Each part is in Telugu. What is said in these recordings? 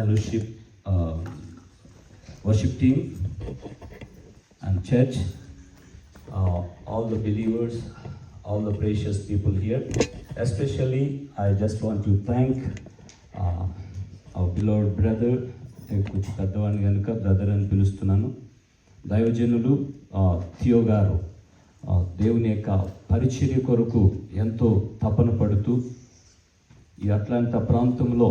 fellowship, worship team and church, all the believers, all the precious people here. Especially, I just want to thank our beloved brother, కొంచెం పెద్దవాడిని కనుక బ్రదర్ అని పిలుస్తున్నాను, దైవజనులు థియో గారు దేవుని యొక్క పరిచర్య కొరకు ఎంతో తపన పడుతూ ఈ అట్లాంటా ప్రాంతంలో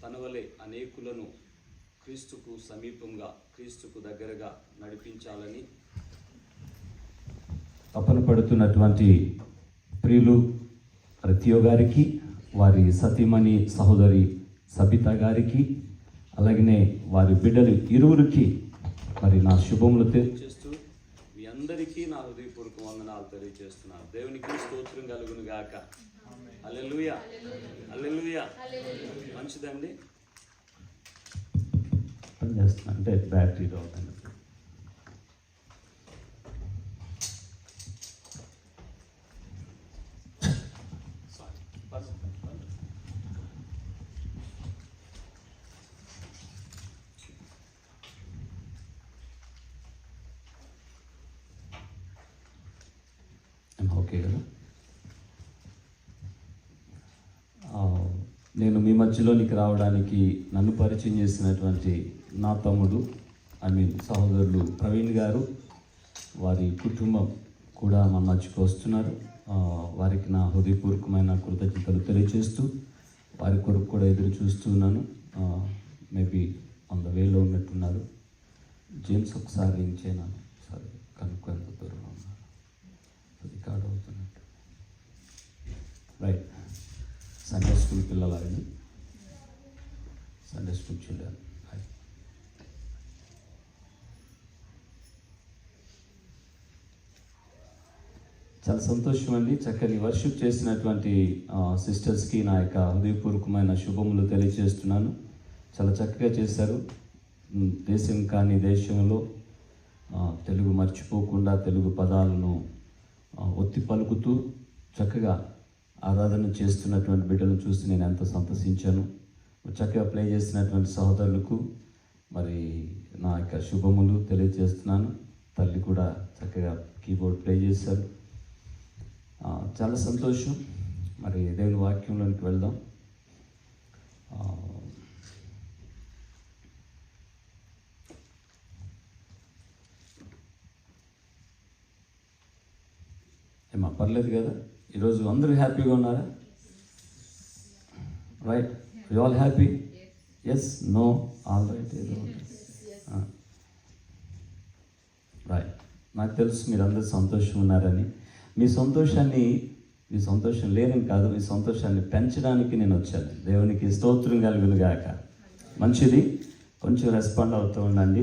తన వలె అనేకులను క్రీస్తుకు సమీపంగా, క్రీస్తుకు దగ్గరగా నడిపించాలని తపన పడుతున్నటువంటి ప్రియులు థియో గారికి, వారి సతీమణి సహోదరి సబిత గారికి, అలాగనే వారి బిడ్డలు ఇరువురికి మరి నా శుభములు తెలియజేస్తూ మీ అందరికీ నా హృదయపూర్వక వందనాలు తెలియజేస్తున్నాను. దేవునికి స్తోత్రం కలుగును గాక. హల్లెలూయా, హల్లెలూయా. మంచిదండి. పని చేస్తున్నా అంటే బ్యాటరీ అవుతుంది. ఓకే కదా. నేను మీ మధ్యలోనికి రావడానికి నన్ను పరిచయం చేసినటువంటి నా తమ్ముడు సహోదరులు ప్రవీణ్ గారు, వారి కుటుంబం కూడా మన మధ్యకు వస్తున్నారు. వారికి నా హృదయపూర్వకమైన కృతజ్ఞతలు తెలియజేస్తూ వారి కొరకు కూడా ఎదురు చూస్తున్నాను. మేబీ ఆన్ ద వేలో ఉన్నట్టున్నారు. జేమ్స్ ఒకసారి ఇంచేనాను సరే కనుక్కో ఎంత దూరంలో ఉన్నారు, రికార్డ్ అవుతున్నట్టు. రైట్, సండే స్కూల్ పిల్లలని, సండే స్కూల్ చిల్డ్రన్. చాలా సంతోషం అండి. చక్కని వర్షిప్ చేసినటువంటి సిస్టర్స్కి నా యొక్క హృదయపూర్వకమైన శుభములు తెలియజేస్తున్నాను. చాలా చక్కగా చేశారు. దేశం కాని దేశంలో తెలుగు మర్చిపోకుండా తెలుగు పదాలను ఒత్తి పలుకుతూ చక్కగా ఆరాధన చేస్తున్నటువంటి బిడ్డలను చూసి నేను ఎంతో సంతోషించాను. చక్కగా ప్లే చేసినటువంటి సహోదరులకు మరి నా యొక్క శుభములు తెలియజేస్తున్నాను. తల్లి కూడా చక్కగా కీబోర్డ్ ప్లే చేశారు. చాలా సంతోషం. మరి దేవుని వాక్యంలోనికి వెళ్దాం. ఏమా పర్లేదు కదా, ఈరోజు అందరూ హ్యాపీగా ఉన్నారా? Right, you all happy? Yes, no, all right, ఏదో రైట్. నాకు తెలుసు మీరు అందరూ సంతోషం ఉన్నారని. మీ సంతోషం లేదని కాదు, మీ సంతోషాన్ని పెంచడానికి నేను వచ్చాను. దేవునికి స్తోత్రం కలుగును గాక. మంచిది, కొంచెం రెస్పాండ్ అవుతూ ఉండండి.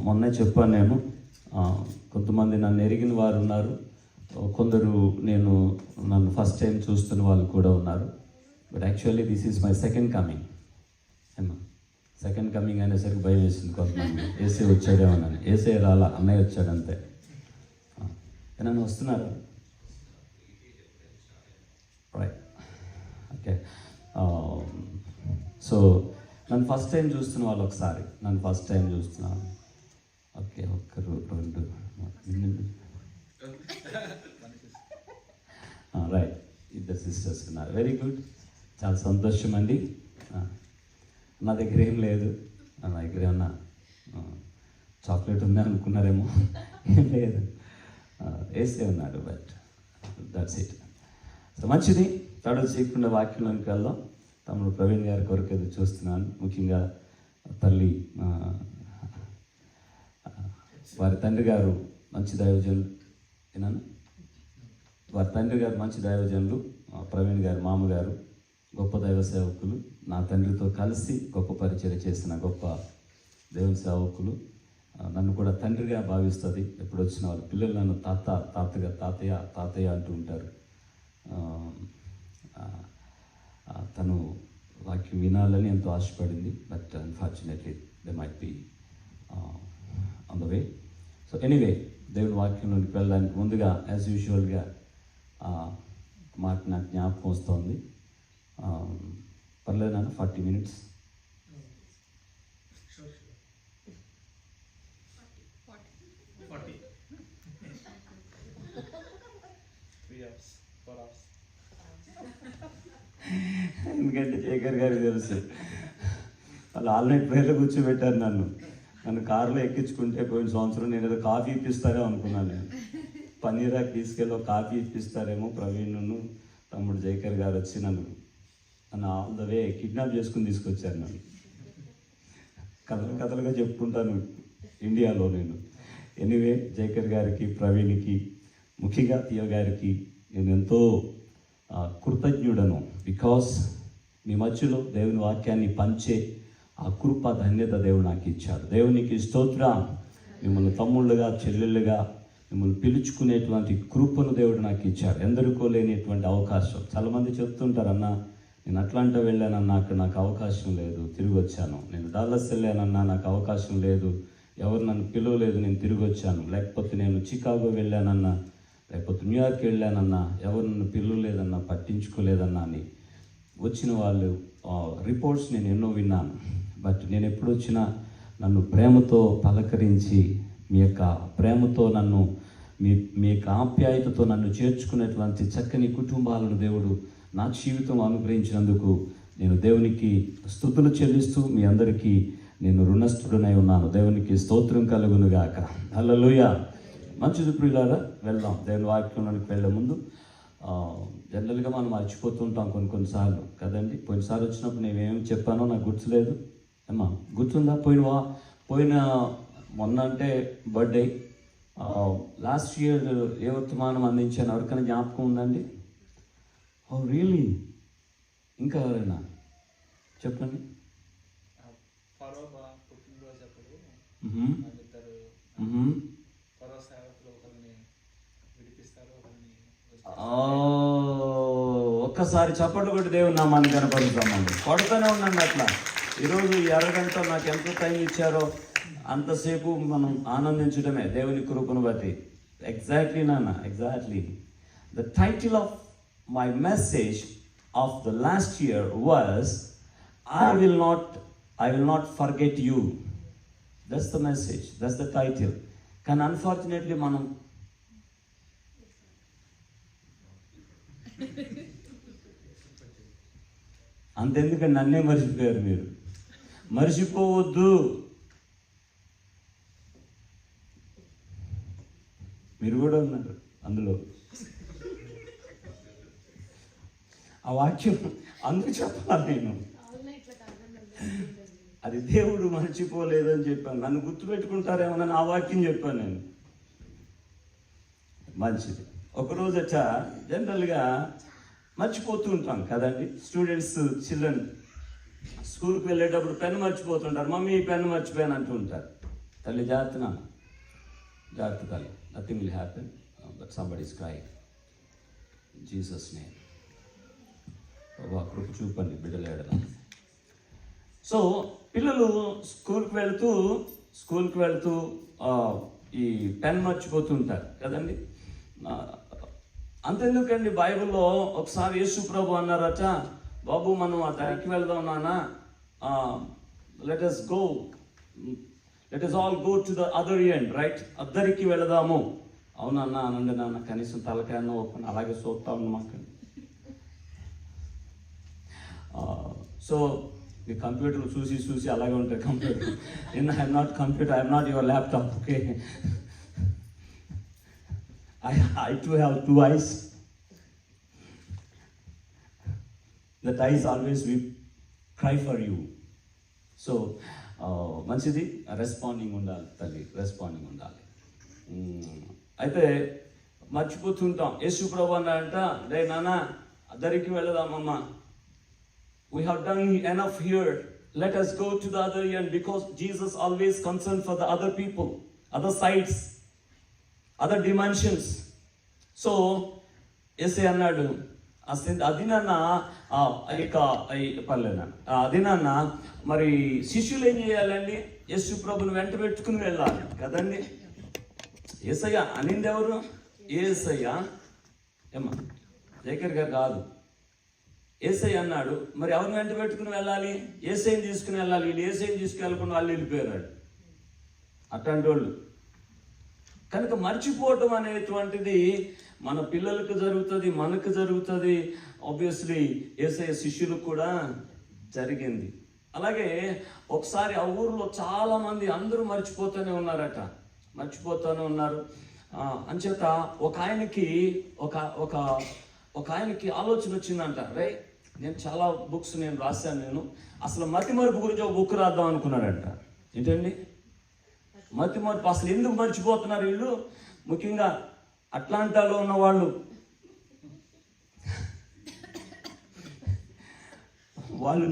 మొన్నే చెప్పాను నేను, కొంతమంది నన్ను ఎరిగిన వారు ఉన్నారు, కొందరు నన్ను ఫస్ట్ టైం చూస్తున్న వాళ్ళు కూడా ఉన్నారు. But actually this is my second coming. ఏమా సెకండ్ కమింగ్ అనేసరికి భయం వేసింది కొంతమంది, ఏసీ వచ్చాడేమోనని. ఏసీ రాలా, అన్నయ్య వచ్చాడంతే. నన్ను వస్తున్నారు. Right, okay. సో నన్ను ఫస్ట్ టైం చూస్తున్న వాళ్ళు ఒకసారి, నన్ను ఫస్ట్ టైం చూస్తున్నాను. ఓకే, ఒక్కరు రెండు, రైట్, ఇద్దరు సిస్టర్స్ ఉన్నారు. వెరీ గుడ్, చాలా సంతోషం అండి. నా దగ్గర ఏం లేదు, నా దగ్గర ఏమన్నా చాక్లెట్ ఉందా అనుకున్నారేమో, ఏం లేదు, వేసే ఉన్నాడు. But that's it. సో మంచిది, తడలు చేయకుండా వాక్యంలోకి వెళ్దాం. తమ్ముడు ప్రవీణ్ గారి కొరకు ఎదురు చూస్తున్నాను. ముఖ్యంగా తల్లి, వారి తండ్రి గారు మంచి దైవజనులు. ఏనాను వారి తండ్రి గారు మంచి దైవజనులు, ప్రవీణ్ గారు మామగారు గొప్ప దైవ సేవకులు. నా తండ్రితో కలిసి గొప్ప పరిచయం చేసిన గొప్ప దేవుని సేవకులు. నన్ను కూడా తండ్రిగా భావిస్తుంది. ఎప్పుడు వచ్చిన వాళ్ళ పిల్లలు నన్ను తాతయ్య అంటూ ఉంటారు. తను వాక్యం వినాలని ఎంతో ఆశపడింది. But unfortunately they might be on the way. So anyway, దేవుని వాక్యంలోకి వెళ్ళడానికి ముందుగా యాజ్ యూజువల్గా మాట నాకు జ్ఞాపకం వస్తుంది. పర్లేదన్నా 40 minutes? ఎందుకంటే శేఖర్ గారికి తెలుసు, వాళ్ళు ఆల్రెడీ ప్రేర్లో కూర్చోబెట్టారు నన్ను కారులో ఎక్కించుకుంటే పోయిన సంవత్సరం నేను ఏదో కాఫీ ఇప్పిస్తారేమో అనుకున్నాను. నేను పన్నీరాకి తీసుకెళ్ళి కాఫీ ఇప్పిస్తారేమో ప్రవీణ్ను తమ్ముడు శేఖర్ గారు వచ్చి నన్ను ఆల్ ద వే కిడ్నాప్ చేసుకుని తీసుకొచ్చారు. నన్ను కథలుగా చెప్పుకుంటాను ఇండియాలో నేను. ఎనీవే, శేఖర్ గారికి, ప్రవీణ్కి, ముఖ్యంగా తీయ గారికి నేను ఎంతో కృతజ్ఞుడను. బికాస్ మీ మధ్యలో దేవుని వాక్యాన్ని పంచే ఆ కృప ధన్యత దేవుడు నాకు ఇచ్చాడు. దేవునికి స్తోత్రం. మిమ్మల్ని తమ్ముళ్ళుగా, చెల్లెళ్ళుగా మిమ్మల్ని పిలుచుకునేటువంటి కృపను దేవుడు నాకు ఇచ్చాడు. ఎందరికో లేనిటువంటి అవకాశం. చాలామంది చెప్తుంటారు, అన్న నేను అట్లాంటా వెళ్ళానన్నా అక్కడ నాకు అవకాశం లేదు, తిరిగి వచ్చాను. నేను డాలస్ వెళ్ళానన్నా నాకు అవకాశం లేదు, ఎవరు నన్ను పిలవలేదు, నేను తిరిగి వచ్చాను. లేకపోతే నేను చికాగో వెళ్ళానన్నా, లేకపోతే న్యూయార్క్ వెళ్ళానన్నా, ఎవరు నన్ను పిలవలేదన్నా, పట్టించుకోలేదన్నా అని వచ్చిన వాళ్ళు రిపోర్ట్స్ నేను ఎన్నో విన్నాను. బట్ నేను ఎప్పుడు వచ్చినా నన్ను ప్రేమతో పలకరించి, మీ యొక్క ప్రేమతో నన్ను, మీ యొక్క ఆప్యాయతతో నన్ను చేర్చుకునేటువంటి చక్కని కుటుంబాలను దేవుడు నా జీవితం అనుగ్రహించినందుకు నేను దేవునికి స్తుతులు చెల్లిస్తూ మీ అందరికీ నేను రుణస్థుడనై ఉన్నాను. దేవునికి స్తోత్రం కలుగునుగాక. హల్లెలూయా. మంచిది ప్రియులారా, వెళ్దాం. దేవుని వాక్యంలోనికి వెళ్ళే ముందు జనరల్గా మనం మర్చిపోతుంటాం కొన్నిసార్లు కదండి. పోయినసారి వచ్చినప్పుడు నేనేం చెప్పానో నాకు గుర్తులేదు. అమ్మా గుర్తుందా? పోయిన మొన్న అంటే బర్త్డే, లాస్ట్ ఇయర్ ఏ వర్తమానం అందించాను? ఎవరికైనా జ్ఞాపకం ఉందండి? Oh really? ఇంకా ఎవరైనా చెప్పండి. ఒక్కసారి చప్పట్లు కొట్టి దేవుని నామాన్ని కనపరుస్తామండి. కొడుతూనే ఉండండి అట్లా. ఈరోజు ఈ అరగంట నాకు ఎంత టైం ఇచ్చారో అంతసేపు మనం ఆనందించడమే దేవుని కృపను బట్టి. ఎగ్జాక్ట్లీ నాన్న, exactly. The title of my message of the last year was I will not forget you. That's the message, that's the title. కానీ అన్ఫార్చునేట్లీ మనం అంతెందుకండి, నన్నే మర్చిపోయారు మీరు. మర్చిపోవద్దు. మీరు కూడా ఉన్నారు అందులో. ఆ వాక్యం అందుకు చెప్పాలి నేను. అది దేవుడు మర్చిపోలేదని చెప్పాను. నన్ను గుర్తుపెట్టుకుంటారేమోనని ఆ వాక్యం చెప్పాను నేను. మంచిది. ఒకరోజు జనరల్గా మర్చిపోతూ ఉంటాం కదండి. స్టూడెంట్స్, చిల్డ్రన్ స్కూల్కి వెళ్ళేటప్పుడు పెన్ను మర్చిపోతుంటారు. మమ్మీ ఈ పెన్ను మర్చిపోయాను అంటూ ఉంటారు. తల్లి జాగ్రత్త తల్లి, nothing will happen, but somebody is crying. In Jesus name. కృప చూపండి బిడ్డల ఎడల. సో పిల్లలు స్కూల్కి వెళ్తూ ఈ పెన్ మర్చిపోతుంటారు కదండి. అంతెందుకండి, బైబిల్లో ఒకసారి యేసు ప్రభు అన్నారట, బాబు మనం ఆ దారికి వెళ్దాం నాన్న, let us all go to the other end, right? అద్దరికి వెళదాము. అవునన్నా అనండి నాన్న, కనీసం తలకాయన్న ఓపెన్ అలాగే చూస్తా ఉంది మాకు. సో ఈ కంప్యూటర్ చూసి అలాగే ఉంటాయి computer. I'm not computer, I'm not your laptop, okay? I too have two eyes. That eyes always will cry for you. So మంచిది, రెస్పాండింగ్ ఉండాలి తల్లి, రెస్పాండింగ్ ఉండాలి. అయితే మర్చిపోతుంటాం. యేసు ప్రభు అన్నాడంట, రే నాన్న అద్దరికి వెళదామమ్మా, we have done enough here, let us go to the other end, because Jesus always concerned for the other people, other sides, other dimensions. So SI అన్నాడు, అది నాన్న పర్లేనా, అది నాన్న మరి శిష్యులు ఏం చేయాలండి? యేసు ప్రభుని వెంట పెట్టుకుని వెళ్ళాలి కదండి. ఏసయ్య అనింది ఎవరు? ఏసయ్య. ఏమ్మా శేఖర్ గారు కాదు, యేసయ్య అన్నాడు, మరి ఎవరిని వెంట పెట్టుకుని వెళ్ళాలి? యేసయ్యని తీసుకుని వెళ్ళాలి. వీళ్ళు యేసయ్యని తీసుకెళ్ళకుండా వాళ్ళు వెళ్ళిపోయారు. అట్లాంటి వాళ్ళు. కనుక మర్చిపోవటం అనేటువంటిది మన పిల్లలకు జరుగుతుంది, మనకు జరుగుతుంది. ఆబ్వియస్లీ యేసయ్య శిష్యులకు కూడా జరిగింది. అలాగే ఒకసారి ఆ ఊరిలో చాలామంది అందరూ మర్చిపోతూనే ఉన్నారు. అంచేత ఒక ఆయనకి ఆలోచన వచ్చిందంట, నేను చాలా బుక్స్ రాశాను, అసలు మతిమరుపు గురించి ఒక బుక్ రాద్దాం అనుకున్నాడంట. ఏంటండి మతిమరుపు? అసలు ఎందుకు మర్చిపోతున్నారు వీళ్ళు? ముఖ్యంగా అట్లాంటాలో ఉన్న వాళ్ళు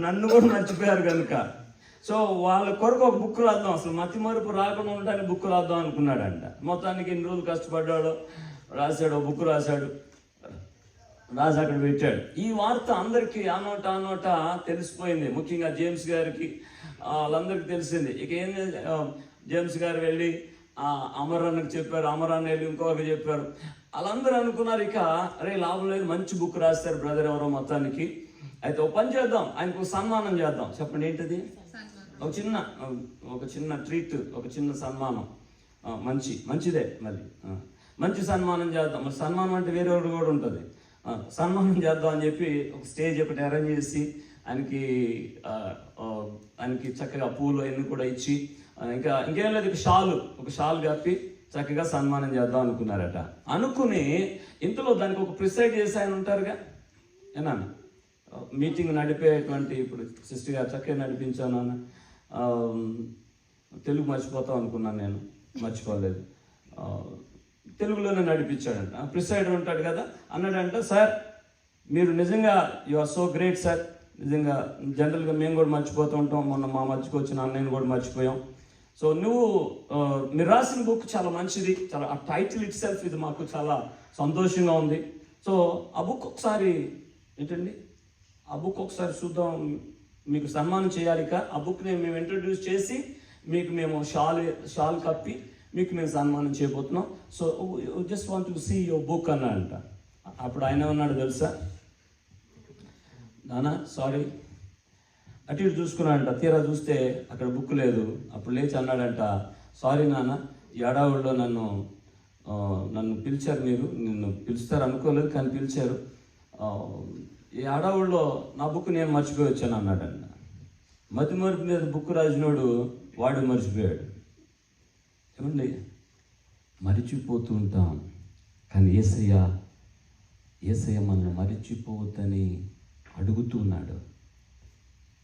నన్ను కూడా మర్చిపోయారు కనుక, సో వాళ్ళ కొరకు ఒక బుక్ రాద్దాం, అసలు మతిమరుపు రాకుండా ఉండడానికి బుక్ రాద్దాం అనుకున్నాడంట. మొత్తానికి ఎన్ని రోజులు కష్టపడ్డాడో రాశాడు, బుక్ రాశాడు, రాజు అక్కడ పెట్టాడు. ఈ వార్త అందరికీ ఆనోట తెలిసిపోయింది. ముఖ్యంగా జేమ్స్ గారికి, వాళ్ళందరికీ తెలిసింది. ఇక ఏం జేమ్స్ గారు వెళ్ళి అమరాన్నకి చెప్పారు, అమరాన్ని వెళ్ళి ఇంకొకరికి చెప్పారు. వాళ్ళందరూ అనుకున్నారు, ఇక అరే లాభం లేదు, మంచి బుక్ రాస్తారు బ్రదర్ ఎవరో మొత్తానికి. అయితే ఒక పని చేద్దాం, ఆయనకు సన్మానం చేద్దాం. చెప్పండి ఏంటిది? ఒక చిన్న ట్రీట్, ఒక చిన్న సన్మానం. మంచిదే. మళ్ళీ మంచి సన్మానం చేద్దాం. మరి సన్మానం అంటే వేరే కూడా ఉంటుంది. సన్మానం చేద్దాం అని చెప్పి ఒక స్టేజ్ ఒకటి అరేంజ్ చేసి ఆయనకి చక్కగా పూలు అన్ని కూడా ఇచ్చి, ఇంకేం లేదు, ఒక షాల్ కప్పి చక్కగా సన్మానం చేద్దాం అనుకున్నారట. అనుకుని ఇంతలో దానికి ఒక ప్రిసైడ్ చేసి ఆయన ఉంటారుగా, ఏనా మీటింగ్ నడిపేటువంటి, ఇప్పుడు సిస్టర్ గారు చక్కగా నడిపించాను అన్న, తెలుగు మర్చిపోతాం అనుకున్నాను నేను, మర్చిపోలేదు, తెలుగులోనే నడిపించాడంట. ప్రిసైడర్ ఉంటాడు కదా, అన్నాడంట, సార్ మీరు నిజంగా you are so great sir, నిజంగా జనరల్గా మేము కూడా మర్చిపోతూ ఉంటాం, మొన్న మా మధ్యకు వచ్చిన అన్నయ్యను కూడా మర్చిపోయాం. సో మీరు రాసిన బుక్ చాలా మంచిది, చాలా ఆ టైటిల్ ఇట్ సెల్ఫ్ ఇది మాకు చాలా సంతోషంగా ఉంది. సో ఆ బుక్ ఒకసారి చూద్దాం, మీకు సన్మానం చేయాలి. ఆ బుక్ని మేము ఇంట్రడ్యూస్ చేసి మీకు మేము షాల్ కప్పి మీకు మేము సన్మానం చేయబోతున్నాం. So just want to see your book అన్నాడంట. అప్పుడు ఆయన ఏమన్నాడు తెలుసా? నాన్న సారీ, అటు ఇటు చూసుకున్నాడంట. తీరా చూస్తే అక్కడ బుక్ లేదు. అప్పుడు లేచి అన్నాడంట, సారీ నాన్న, ఈ అడావుల్లో నన్ను పిలిచారు, నిన్ను పిలుస్తారు అనుకోలేదు కానీ పిలిచారు. ఈ అడావుల్లో నా బుక్ నేను మర్చిపోయి వచ్చాను అన్నాడంట. మతిమరుపు మీద బుక్ రాసినోడు వాడు మర్చిపోయాడు. ఏమండి, మరిచిపోతూ ఉంటాం, కానీ యేసయ్య మనల్ని మరిచిపోవద్దని అడుగుతున్నాడు.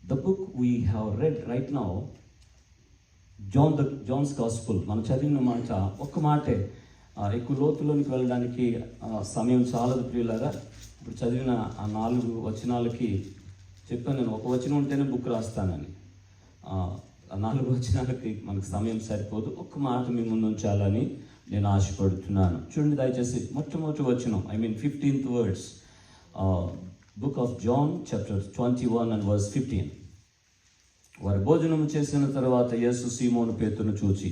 The book we have read right now, John's Gospel, మనం చదివిన మాట ఒక్క మాటే, ఎక్కువ లోతులోనికి వెళ్ళడానికి సమయం చాలదు ప్రియులారా. ఇప్పుడు చదివిన ఆ 4 వచనాలకి చెప్పాను నేను, ఒక వచనం ఉంటేనే బుక్ రాస్తానని. ఆ 4 వచనాలకి మనకు సమయం సరిపోదు. ఒక్క మాట మీ ముందు ఉంచాలని నేను ఆశపడుతున్నాను. చూడండి దయచేసి, మొట్టమొదటి వచనం, 15th words, Book of John, chapter 21 and verse 15. వారు భోజనం చేసిన తర్వాత యేసు సీమోను పేతురును చూచి,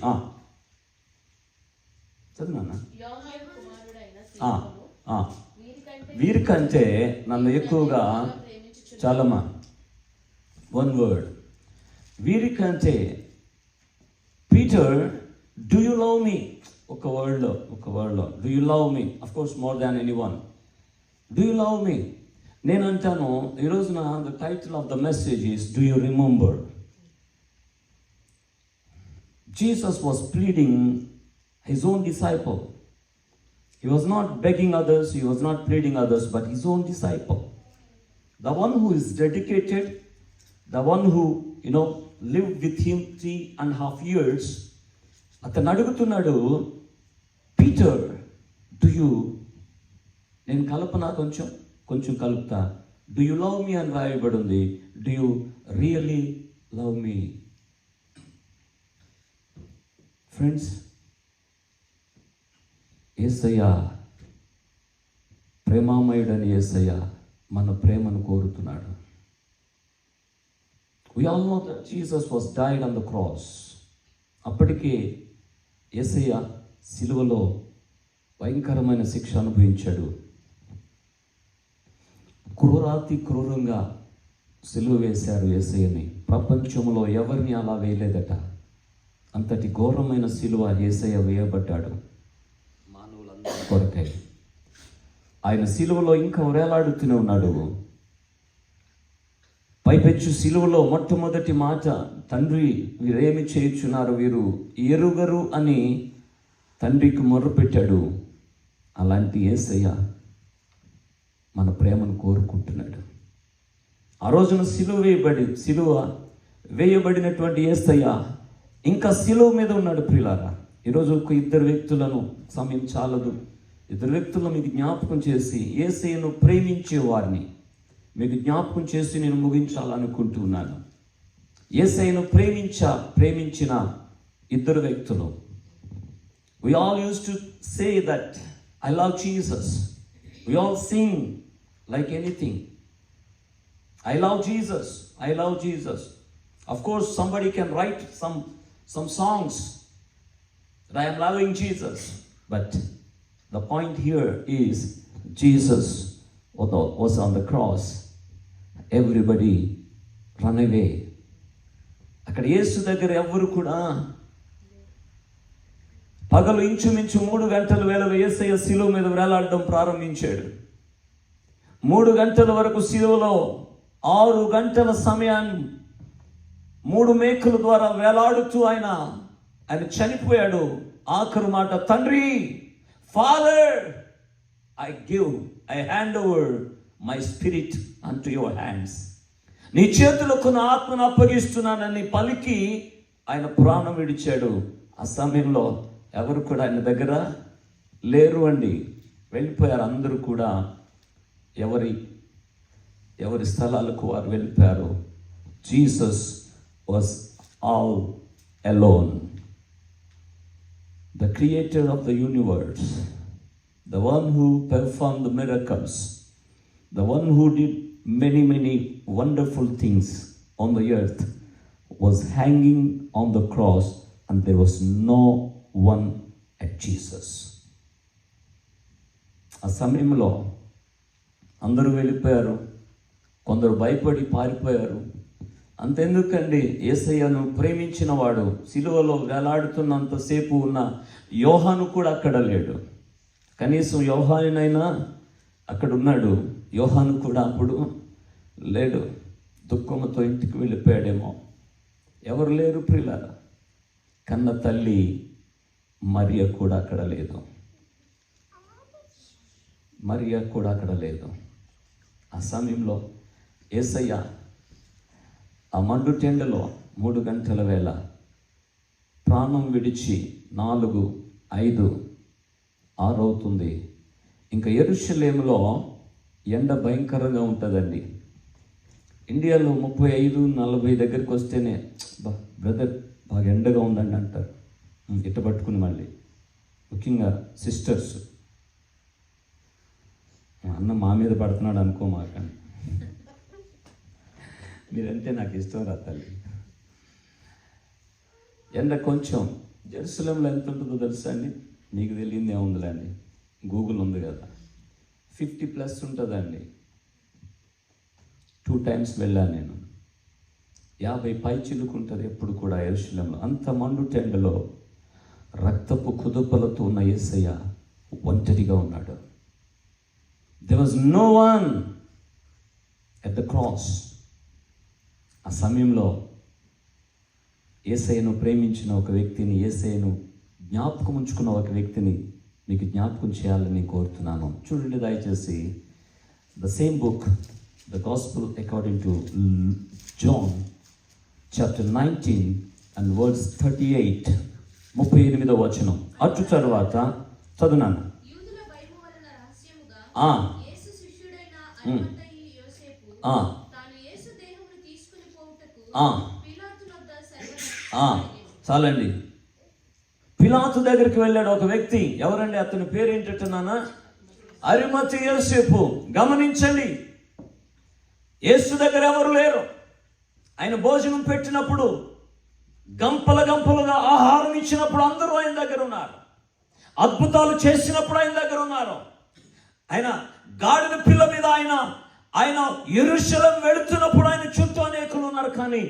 చదివానా? వీరికంటే నన్ను ఎక్కువగా, చాలమ్మా, 1 word, వీరికంటే, Peter, do you love me? ఒక వర్డ్లో do you love me? Of course more than anyone. Do you love me? నేను అంటాను ఈ రోజున, the title of the message is do you remember? Jesus was pleading his own disciple. He was not begging others, he was not pleading others, but his own disciple. The one who is dedicated, the one who, lived with him 3.5 years. అతను అడుగుతున్నాడు, పీటర్, నేను కలపనా కొంచెం కలుపుతా, డూ యూ లవ్ మీ అని రాయబడి ఉంది. Do you really love me? Friends, యేసయ్య, ప్రేమామయుడని యేసయ్య మన ప్రేమను కోరుతున్నాడు. We all know that Jesus was died on the cross. అప్పటికే యేసయ్య సిలువలో భయంకరమైన శిక్ష అనుభవించాడు. క్రూరాతి క్రూరంగా సిలువ వేశారు యేసయ్యని. ప్రపంచంలో ఎవరిని అలా వేయలేదట. అంతటి ఘోరమైన సిలువ యేసయ్య వేయబడ్డాడు మానవులందరి కొరకై. ఆయన సిలువలో ఇంకా వేలాడుతూనే ఉన్నాడు. పైపెచ్చు సిలువలో మొట్టమొదటి మాట, తండ్రి వీరేమి చేయుచున్నారు వీరు ఎరుగరు అని తండ్రికి మొర్రపెట్టాడు. అలాంటి యేసయ్య మన ప్రేమను కోరుకుంటున్నాడు. ఆ రోజున సిలువ వేయబడినటువంటి యేసయ్య ఇంకా సిలువ మీద ఉన్నాడు. ప్రియులారా, ఈరోజు ఒక ఇద్దరు వ్యక్తులను, సమయం చాలదు, ఇద్దరు వ్యక్తులను మీకు జ్ఞాపకం చేసి యేసయ్యను ప్రేమించే వారిని మీకు జ్ఞాపకం చేసి నేను ముగించాలనుకుంటున్నాను. యేసయ్యను ప్రేమించిన ఇద్దరు వ్యక్తులు. We all used to say that I love Jesus. We all sing like anything. I love Jesus. I love Jesus. Of course, somebody can write some songs that I am loving Jesus. But the point here is Jesus was on the cross. Everybody run away. అక్కడ యేసు దగ్గర ఎవరు కూడా పగలు ఇంచుమించు 3 గంటల వేళలో యేసయ్య సిలువ మీద వేలాడడం ప్రారంభించాడు. 3 గంటల వరకు సిలువలో 6 గంటల సమయాన్ని 3 మేకుల ద్వారా వేలాడుతూ ఆయన చనిపోయాడు. ఆఖరు మాట, తండ్రి, father, I hand over my spirit unto your hands. నీ చేతులకు నా ఆత్మను అప్పగిస్తున్నానని పలికి ఆయన ప్రాణం విడిచాడు. ఆ సమయంలో ఎవరు కూడా ఆయన దగ్గర లేరు అండి, వెళ్ళిపోయారు. అందరూ కూడా ఎవరి స్థలాలకు వారు వెళ్ళిపోయారు. Jesus was all alone. The creator of the universe, the one who performed the miracles, the one who did many wonderful things on the earth, was hanging on the cross, and there was no one at Jesus. ఆ సమయంలో అందరూ వెళ్ళిపోయారు, కొందరు భయపడి పారిపోయారు. అంతెందుకండి, యేసయ్యను ప్రేమించిన వాడు సిలువలో వేలాడుతున్నంతసేపు ఉన్న యోహాను కూడా అక్కడ లేడు. కనీసం యోహానునైనా అక్కడ ఉన్నాడు, యోహాను కూడా అప్పుడు లేడు. దుఃఖంతో ఇంటికి వెళ్ళిపోయాడేమో. ఎవరు లేరు ప్రియులారా. కన్న తల్లి మరియ కూడా అక్కడ లేదు. ఆ సమయంలో యేసయ్య ఆ మండు టెండలో 3 గంటల వేళ ప్రాణం విడిచి 4, 5, 6 అవుతుంది. ఇంకా యెరూషలేములో ఎండ భయంకరంగా ఉంటుందండి. ఇండియాలో 35, 40 దగ్గరికి వస్తేనే బ్రదర్ బాగా ఎండగా ఉందండి అంటారు. ఇట్ట పట్టుకుని మళ్ళీ ముఖ్యంగా సిస్టర్స్, అన్న మా మీద పడుతున్నాడు అనుకో మాకండి, మీరంటే నాకు ఇష్టం రా తల్లి. ఎండ కొంచెం జెరూసలేంలో ఎంత ఉంటుందో తెలుసా అండి? మీకు తెలియదు ఏముందిలేండి, గూగుల్ ఉంది కదా, 50+ ఉంటుందండి. 2 times వెళ్ళాను నేను. 50 పైచిలుకు ఉంటుంది ఎప్పుడు కూడా యెరూషలేంలో. అంత మండు టెండలో రక్తపు కుదుపలతో ఉన్న యేసయ్య ఒంటరిగా ఉన్నాడు. There was no one at the cross. ఆ సమయంలో యేసయ్యను ప్రేమించిన ఒక వ్యక్తిని, యేసయ్యను జ్ఞాపకం ఉంచుకున్న ఒక వ్యక్తిని మీకు జ్ఞాపకం చేయాలని కోరుతున్నాను. చూడండి దయచేసి, the same book, the gospel according to John, chapter 19 and verse 38, 38వ వచనం. అటు తరువాత చదువునాను. చాలండి. పిలాతు దగ్గరికి వెళ్ళాడు ఒక వ్యక్తి. ఎవరండి అతని పేరు ఏంటంటున్నానా? అరిమతయి యోసేపు. గమనించండి, యేసు దగ్గర ఎవరు లేరు. ఆయన భోజనం పెట్టినప్పుడు, గంపలుగా ఆహారం ఇచ్చినప్పుడు అందరూ ఆయన దగ్గర ఉన్నారు. అద్భుతాలు చేసినప్పుడు ఆయన దగ్గర ఉన్నారు. ఆయన గాడిద పిల్ల మీద ఆయన ఆయన యెరూషలేం వెళుతున్నప్పుడు ఆయన చుట్టూ అనేకులు ఉన్నారు, కానీ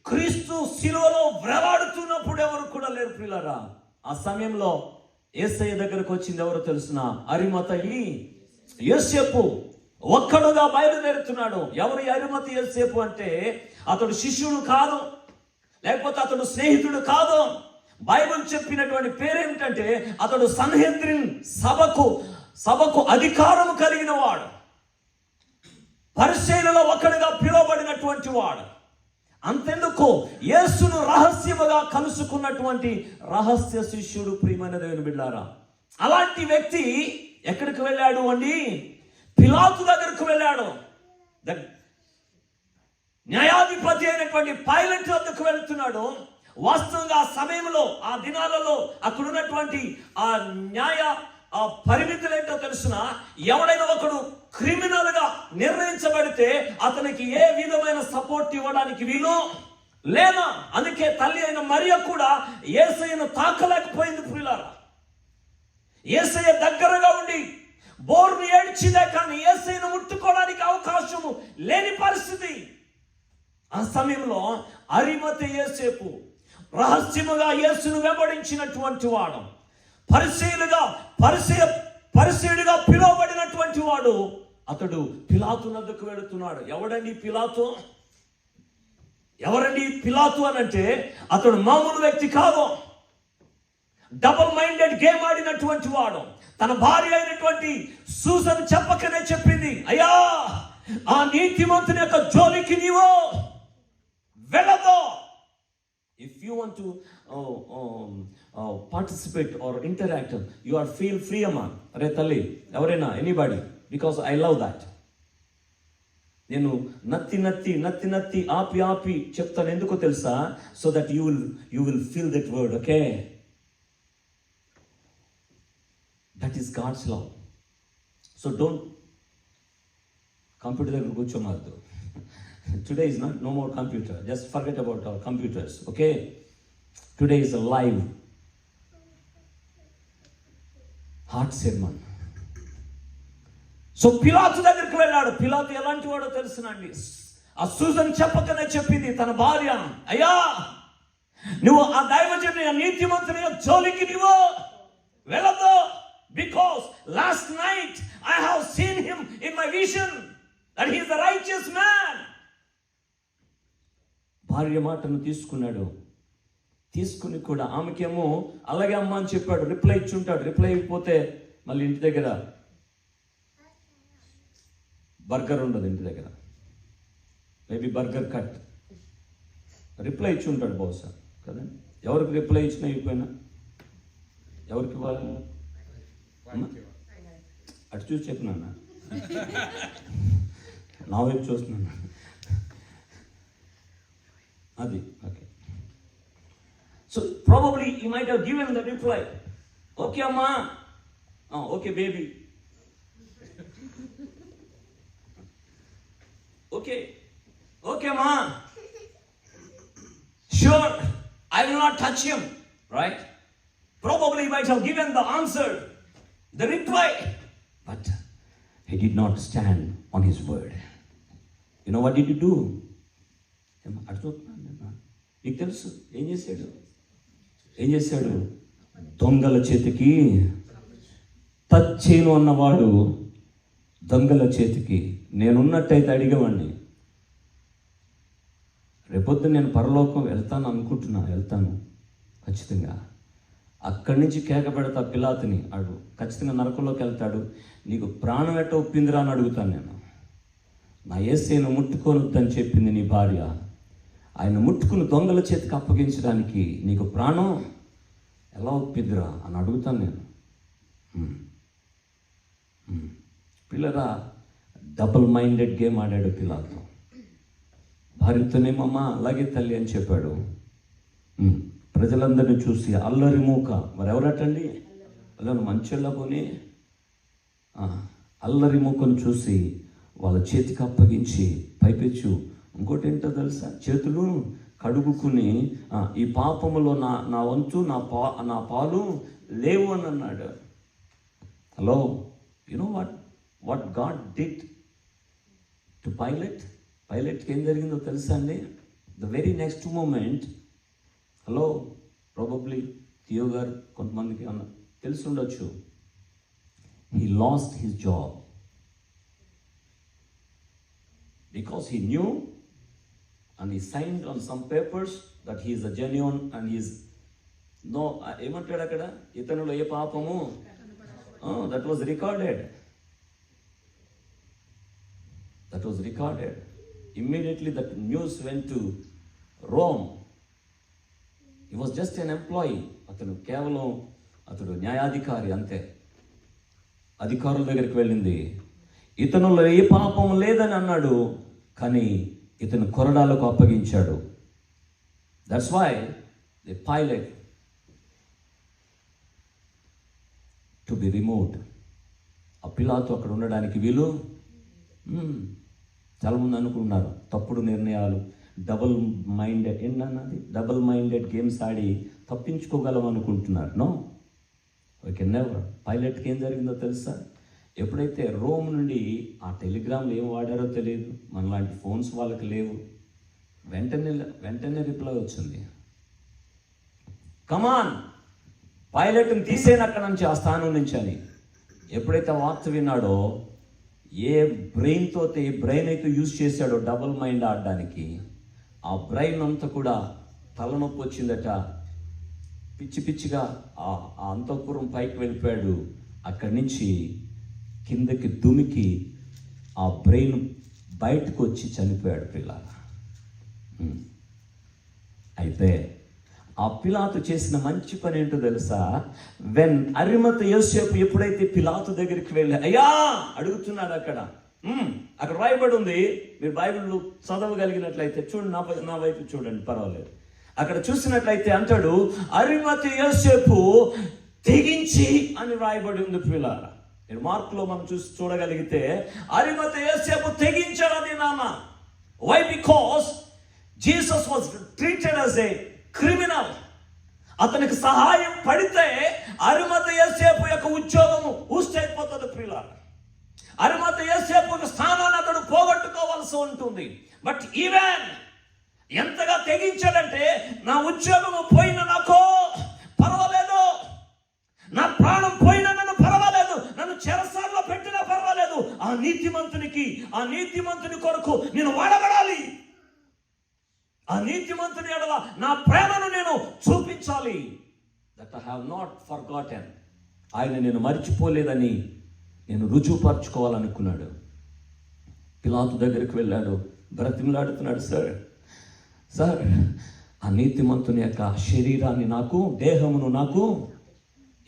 క్రీస్తు శిలువలో వేలాడుతున్నప్పుడు ఎవరు కూడా లేరు ప్రియులారా. ఆ సమయంలో యేసయ్య దగ్గరకు వచ్చింది ఎవరో తెలుసిన? అరిమతయి యోసేపు ఒక్కడుగా బయలుదేరుతున్నాడు. ఎవరు అరిమత యోసేపు అంటే అతడు శిష్యుడు కాదు, లేకపోతే అతడు స్నేహితుడు కాదు. బైబిల్ చెప్పినటువంటి పేరేమిటంటే అతడు సన్హెద్రిన్ సభకు అధికారం కలిగిన వాడు, పరిసయ్యులలో ఒకడుగా పిలువబడినటువంటి వాడు. అంతెందుకు, యేసును రహస్యముగా కలుసుకున్నటువంటి రహస్య శిష్యుడు. ప్రియమైన దేవుని బిడ్డలారా, అలాంటి వ్యక్తి ఎక్కడికి వెళ్ళాడు అండి? పిలాతు దగ్గరకు వెళ్ళాడు. న్యాయాధిపతి అయినటువంటి పైలట్ వద్దకు వెళుతున్నాడు. వాస్తవంగా ఆ సమయంలో, ఆ దినాలలో అక్కడ ఉన్నటువంటి ఆ న్యాయ పరిమితులు ఏంటో తెలుసునా? ఎవడైనా ఒకడు క్రిమినల్ గా నిర్ణయించబడితే అతనికి ఏ విధమైన సపోర్ట్ ఇవ్వడానికి వీలు లేదా. అందుకే తల్లి అయిన మరియ కూడా యేసయ్యను తాకలేకపోయింది ప్రియులారా. యేసయ్య దగ్గరగా ఉండి బోర్ను ఏడ్చిందే కానీ యేసయ్యను ముట్టుకోవడానికి అవకాశము లేని పరిస్థితి. ఆ సమయంలో అరిమత యోసేపు రహస్యముగా యేసును వెంబడించినటువంటి వాడు, పరిసయ్యుడిగా పిలువబడినటువంటి వాడు, అతడు పిలాతు వద్దకు వెళుతున్నాడు. ఎవరండి పిలాతు అని అంటే అతడు మామూలు వ్యక్తి కాదు. డబుల్ మైండెడ్ గేమ్ ఆడినటువంటి వాడు. తన భార్య అయినటువంటి సూసన్ చెప్పకనే చెప్పింది, అయ్యా ఆ నీతిమంతుని యొక్క జోలికి నీవు వెళ్ళదు. If you want to participate or interact, you are feel free amma. Are talli evarena anybody, because I love that. నేను నత్తి ఆపి చెప్తాను. ఎందుకో తెలుసా? So that you will feel that word, okay? That is God's law. So don't computer దగ్గర కూర్చోమాదు. Today is no more computer. Just forget about our computers, okay? Today is a live heart sermon. So పిలాతు దగ్గరికి వెళ్ళాడు. పిలాతు ఎలాంటి వాడో తెలుసునండి. ఆ సూసన్ చెప్పకనే చెప్పింది తన భార్య, అయ్యా నువ్వు ఆ దైవజనుని, ఆ నీతిమంతుని జోలికి నువ్వు వెళ్ళదు. Because last night I have seen him in my vision that he is a righteous man. భార్య మాటను తీసుకుని కూడా ఆమెకేమో అలాగే అమ్మ అని చెప్పాడు. రిప్లై ఇచ్చుంటాడు. రిప్లై ఇవ్వకపోతే మళ్ళీ ఇంటి దగ్గర బర్గర్ ఉండదు. ఇంటి దగ్గర మేబీ బర్గర్ కట్ రిప్లై ఇచ్చి ఉంటాడు బహుశా కదండి. ఎవరికి రిప్లై ఇచ్చినా అయిపోయినా ఎవరికి ఇవ్వాలి? అటు చూసి చెప్పినా నా వైపు చూస్తున్నాను. అది okay. So probably you might have given the reply, okay అమ్మా, ఓకే బేబీ, ఓకే అమ్మా, sure I will not touch him, right? Probably he might have given the answer, the reply, but he did not stand on his word. You know what did he do? మీకు తెలుసు ఏం చేశాడు? దొంగల చేతికి టచ్ చేయను అన్నవాడు దొంగల చేతికి నేనున్నట్టయితే అడిగేవాడిని. రేపొద్దు నేను పరలోకం వెళ్తాను ఖచ్చితంగా. అక్కడి నుంచి కేక పెడతా పిలాతుని, అడు ఖచ్చితంగా నరకంలోకి వెళ్తాడు. నీకు ప్రాణం ఎట్ట ఒప్పిందిరా అని అడుగుతాను నేను. నా యేసయ్యను ముట్టుకోనొద్దని చెప్పింది నీ భార్య, ఆయన ముట్టుకుని దొంగల చేతికి అప్పగించడానికి నీకు ప్రాణం ఎలా ఒప్పిద్దిరా అని అడుగుతాను నేను. పిల్లరా, డబుల్ మైండెడ్ గేమ్ ఆడాడు పిలాతు. భార్యతోనేమమ్మా అలాగే తల్లి అని చెప్పాడు. ప్రజలందరినీ చూసి అల్లరి మూక, మరెవరటండి అలా మంచోళ్ళ పోనీ అల్లరి మూకను చూసి వాళ్ళ చేతికి అప్పగించి పైపెచ్చు ఇంకోటి ఏంటో తెలుసా? చేతులు కడుగుకుని ఈ పాపములో నా వంతు నా పాలు లేవు అని అన్నాడు. Hello, you know what God did to పైలట్కి ఏం జరిగిందో తెలుసా అండి? The very next moment, hello, probably Theo గారు కొంతమందికి అన్న తెలిసి ఉండొచ్చు, he lost his job because he knew and he signed on some papers that he is a genuine and he is no, ఏమంటాడు అక్కడ, ఇతనులో ఏ పాపము, that was recorded. Immediately that news went to Rome. He was just an employee. అతడు న్యాయాధికారి అంతే. అధికారుల దగ్గరికి వెళ్ళింది, ఇతనులో ఏ పాపం లేదని అన్నాడు, కానీ ఇతను కొరడాలకు అప్పగించాడు. That's why the Pilate to be removed. ఆ పిలాతు అక్కడ ఉండడానికి వీలు. చాలామంది అనుకుంటున్నారు తప్పుడు నిర్ణయాలు, డబుల్ మైండెడ్ గేమ్స్ ఆడి తప్పించుకోగలం అనుకుంటున్నారు. No, we can never. పైలట్కి ఏం జరిగిందో తెలుసా? ఎప్పుడైతే రోమ్ నుండి ఆ టెలిగ్రామ్లు ఏం వాడారో తెలియదు, మనలాంటి ఫోన్స్ వాళ్ళకి లేవు, వెంటనే రిప్లై వచ్చింది, కమాన్ పైలట్ని తీసేను అక్కడ నుంచి, ఆ స్థానం నుంచి అని. ఎప్పుడైతే వార్త విన్నాడో, ఏ బ్రెయిన్ అయితే యూజ్ చేశాడో డబుల్ మైండ్ ఆడడానికి, ఆ బ్రెయిన్ అంతా కూడా తలనొప్పి వచ్చిందట, పిచ్చిగా ఆ అంతఃపురం పైకి వెళ్ళిపోయాడు. అక్కడి నుంచి కిందకి దుమికి ఆ బ్రెయిన్ బయటకు వచ్చి చనిపోయాడు పిల్లల. అయితే ఆ పిలాతు చేసిన మంచి పని ఏంటో తెలుసా? వెన్ అరిమత యోసేపు ఎప్పుడైతే పిలాతు దగ్గరికి వెళ్ళి అయ్యా అడుగుతున్నాడు, అక్కడ రాయబడి ఉంది, మీరు బైబిల్ చదవగలిగినట్లయితే చూడండి, నా వైపు చూడండి, పర్వాలేదు. అక్కడ చూసినట్లయితే అంటాడు, అరిమత యోసేపు తెగించి అని రాయబడి ఉంది పిల్లల. నేను మార్కులో మనం చూడగలిగితే అరిమత యోసేపు తెగించాడని నామ. Why? Because Jesus was treated as a criminal. అతనికి సహాయం పడితే అరిమత యోసేపు యొక్క ఉద్యోగము ఊస్ట్ అయిపోతుంది పిల్లల. అరిమత యోసేపు స్థానాన్ని అతడు పోగొట్టుకోవాల్సి ఉంటుంది. బట్ ఈవెన్ ఎంతగా తెగించాడంటే, నా ఉద్యోగము పోయిన నాకు పర్వాలేదు, నా ప్రాణం పోయినా నన్ను పర్వాలేదు, నన్ను చెరసాలలో పెట్టినా పర్వాలేదు, ఆ నీతిమంతుని కొరకు నేను వాడబడాలి, ఆ నీతిమంతుని ఎడల నా ప్రేమను నేను చూపించాలి. That I have not forgotten. ఆయన నేను మర్చిపోలేదని నేను రుజువుపరచుకోవాలనుకున్నాడు. పిలాతు దగ్గరికి వెళ్ళాడు, బ్రతిమలాడుతున్నాడు, సార్ ఆ నీతిమంతుని యొక్క శరీరాన్ని నాకు, దేహమును నాకు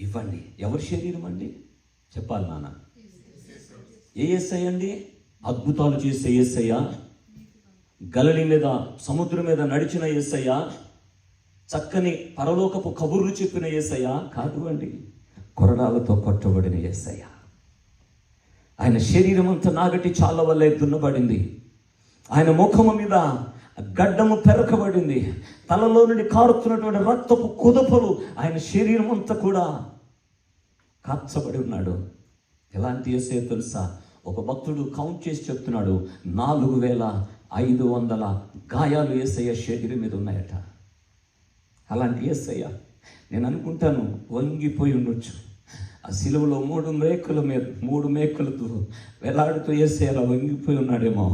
ఇవ్వండి. ఎవరి శరీరం అండి? చెప్పాలి నాన్న. ఏ యేసయ్య అండి? అద్భుతాలు చేసే యేసయ్య, గలిలీ మీద సముద్రం మీద నడిచిన యేసయ్య, చక్కని పరలోకపు కబుర్లు చెప్పిన యేసయ్య కాదు అండి, కొరడాలతో కొట్టబడిన యేసయ్య. ఆయన శరీరం అంతా నాగటి చాల వల్లే దున్నబడింది, ఆయన ముఖము మీద గడ్డము పెరకబడింది, తలలో నుండి కారుతున్నటువంటి రక్తపు కుదపలు ఆయన శరీరం అంతా కూడా కార్చబడి ఉన్నాడు. ఎలాంటి యేసయ్య తెలుసా? ఒక భక్తుడు కౌంట్ చేసి చెప్తున్నాడు, 4500 గాయాలు యేసయ్య శరీరం మీద ఉన్నాయట. అలాంటి యేసయ్య నేను అనుకుంటాను వంగిపోయి ఉండొచ్చు. ఆ సిలువలో 3 మేకులతో వేలాడుతూ యేసయ్య అలా వంగిపోయి ఉన్నాడేమో.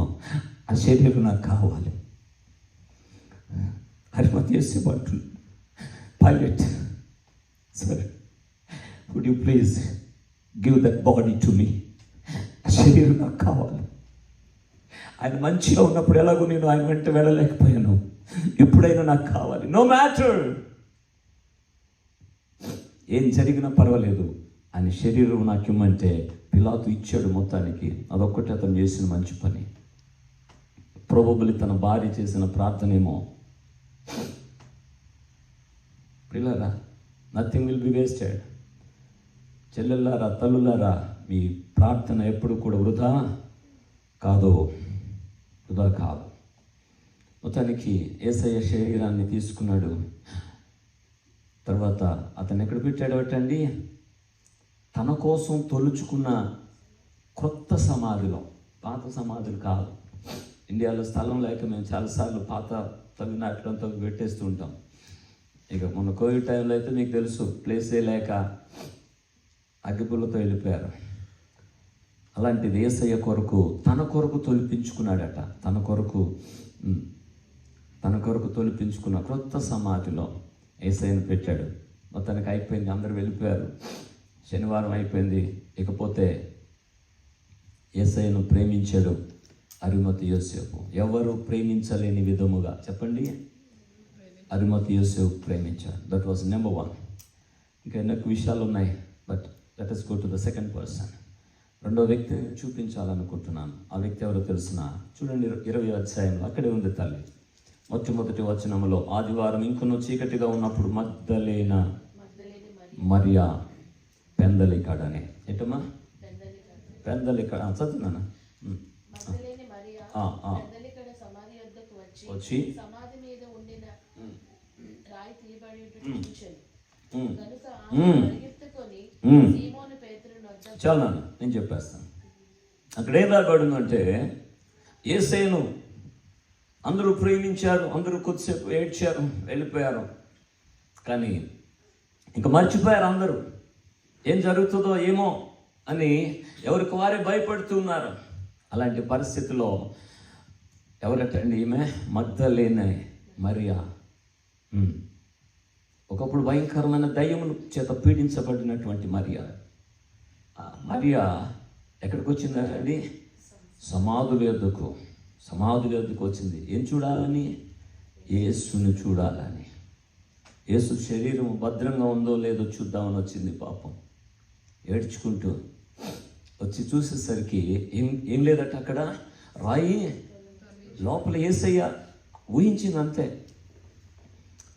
ఆ శరీరం నాకు కావాలి. అరిమత యేసేపు అంటున్నాడు, Pilate sir, would you please give that body to me. ఆ శరీరం నాకు కావాలి. ఆయన మంచిగా ఉన్నప్పుడు ఎలాగో నేను ఆయన వెంట వెళ్ళలేకపోయాను, ఇప్పుడైనా నాకు కావాలి. నో మ్యాటర్ ఏం జరిగినా పర్వాలేదు, ఆయన శరీరం నాకు ఇమ్మంటే పిలాతు ఇచ్చాడు మొత్తానికి. అదొక్కటి అతను చేసిన మంచి పని. ప్రోబబుల్ తన భార్య చేసిన ప్రార్థనేమో. పిల్లరా, నథింగ్ విల్ బి వేస్టెడ్. చెల్లెల్లారా, తల్లులారా, మీ ప్రార్థన ఎప్పుడు కూడా వృధా కాదు. మొత్తానికి యేసయ్య శరీరాన్ని తీసుకున్నాడు. తర్వాత అతను ఎక్కడ పెట్టాడు అండి? తన కోసం తొలుచుకున్న క్రొత్త సమాధిలో. పాత సమాధులు కాదు, ఇండియాలో స్థలం లేక మేము చాలాసార్లు పాత తమిళనాటంతో పెట్టేస్తూ ఉంటాం. ఇక మొన్న కోవిడ్ టైంలో అయితే మీకు తెలుసు, ప్లేసే లేక అగ్గిపుల్లతో వెళ్ళిపోయారు. అలాంటిది యేసయ్య కొరకు తన కొరకు తొలిపించుకున్నాడట. తన కొరకు తొలిపించుకున్న క్రొత్త సమాధిలో యేసయ్యను పెట్టాడు. మొత్తానికి అయిపోయింది, అందరూ వెళ్ళిపోయారు. శనివారం అయిపోయింది. ఇకపోతే యేసయ్యను ప్రేమించాడు అరిమతయి యోసేపు. ఎవరు ప్రేమించలేని విధముగా చెప్పండి, అరిమతయి యోసేపు ప్రేమించాడు. That was number 1. ఇంకా ఎన్నో విషయాలు ఉన్నాయి, but let us go to the second person. రెండో వ్యక్తి చూపించాలనుకుంటున్నాను. ఆ వ్యక్తి ఎవరో తెలిసిన, చూడండి 20వ అధ్యాయంలో అక్కడే ఉంది తల్లి. మొట్టమొదటి వచనంలో, ఆదివారం ఇంకొన్ని చీకటిగా ఉన్నప్పుడు మగ్దలేన మరియా పెందలికాడనే. ఏంటమ్మా పెందలికాడ చదువుతున్నానా? వచ్చి చాలా నాన్న నేను చెప్పేస్తాను. అక్కడ ఏం రాబడిందంటే, యేసయ్యను అందరూ ప్రేమించారు, అందరూ కొద్దిసేపు ఏడ్చారు, వెళ్ళిపోయారు. కానీ ఇంకా మర్చిపోయారు అందరూ. ఏం జరుగుతుందో ఏమో అని ఎవరికి వారే భయపడుతూ ఉన్నారు. అలాంటి పరిస్థితిలో ఎవరటండి ఈమె? మగ్దలేన మరియా. ఒకప్పుడు భయంకరమైన దయ్యముల చేత పీడించబడినటువంటి మరియా. మరియా ఎక్కడికి వచ్చిందండి? సమాధుల యొద్దకు వచ్చింది. ఏం చూడాలని? యేసుని చూడాలని. యేసు శరీరం భద్రంగా ఉందో లేదో చూద్దామని వచ్చింది. పాపం ఏడ్చుకుంటూ వచ్చి చూసేసరికి ఏం లేదట అక్కడ. రాయి లోపల యేసయ్య ఊహించింది అంతే.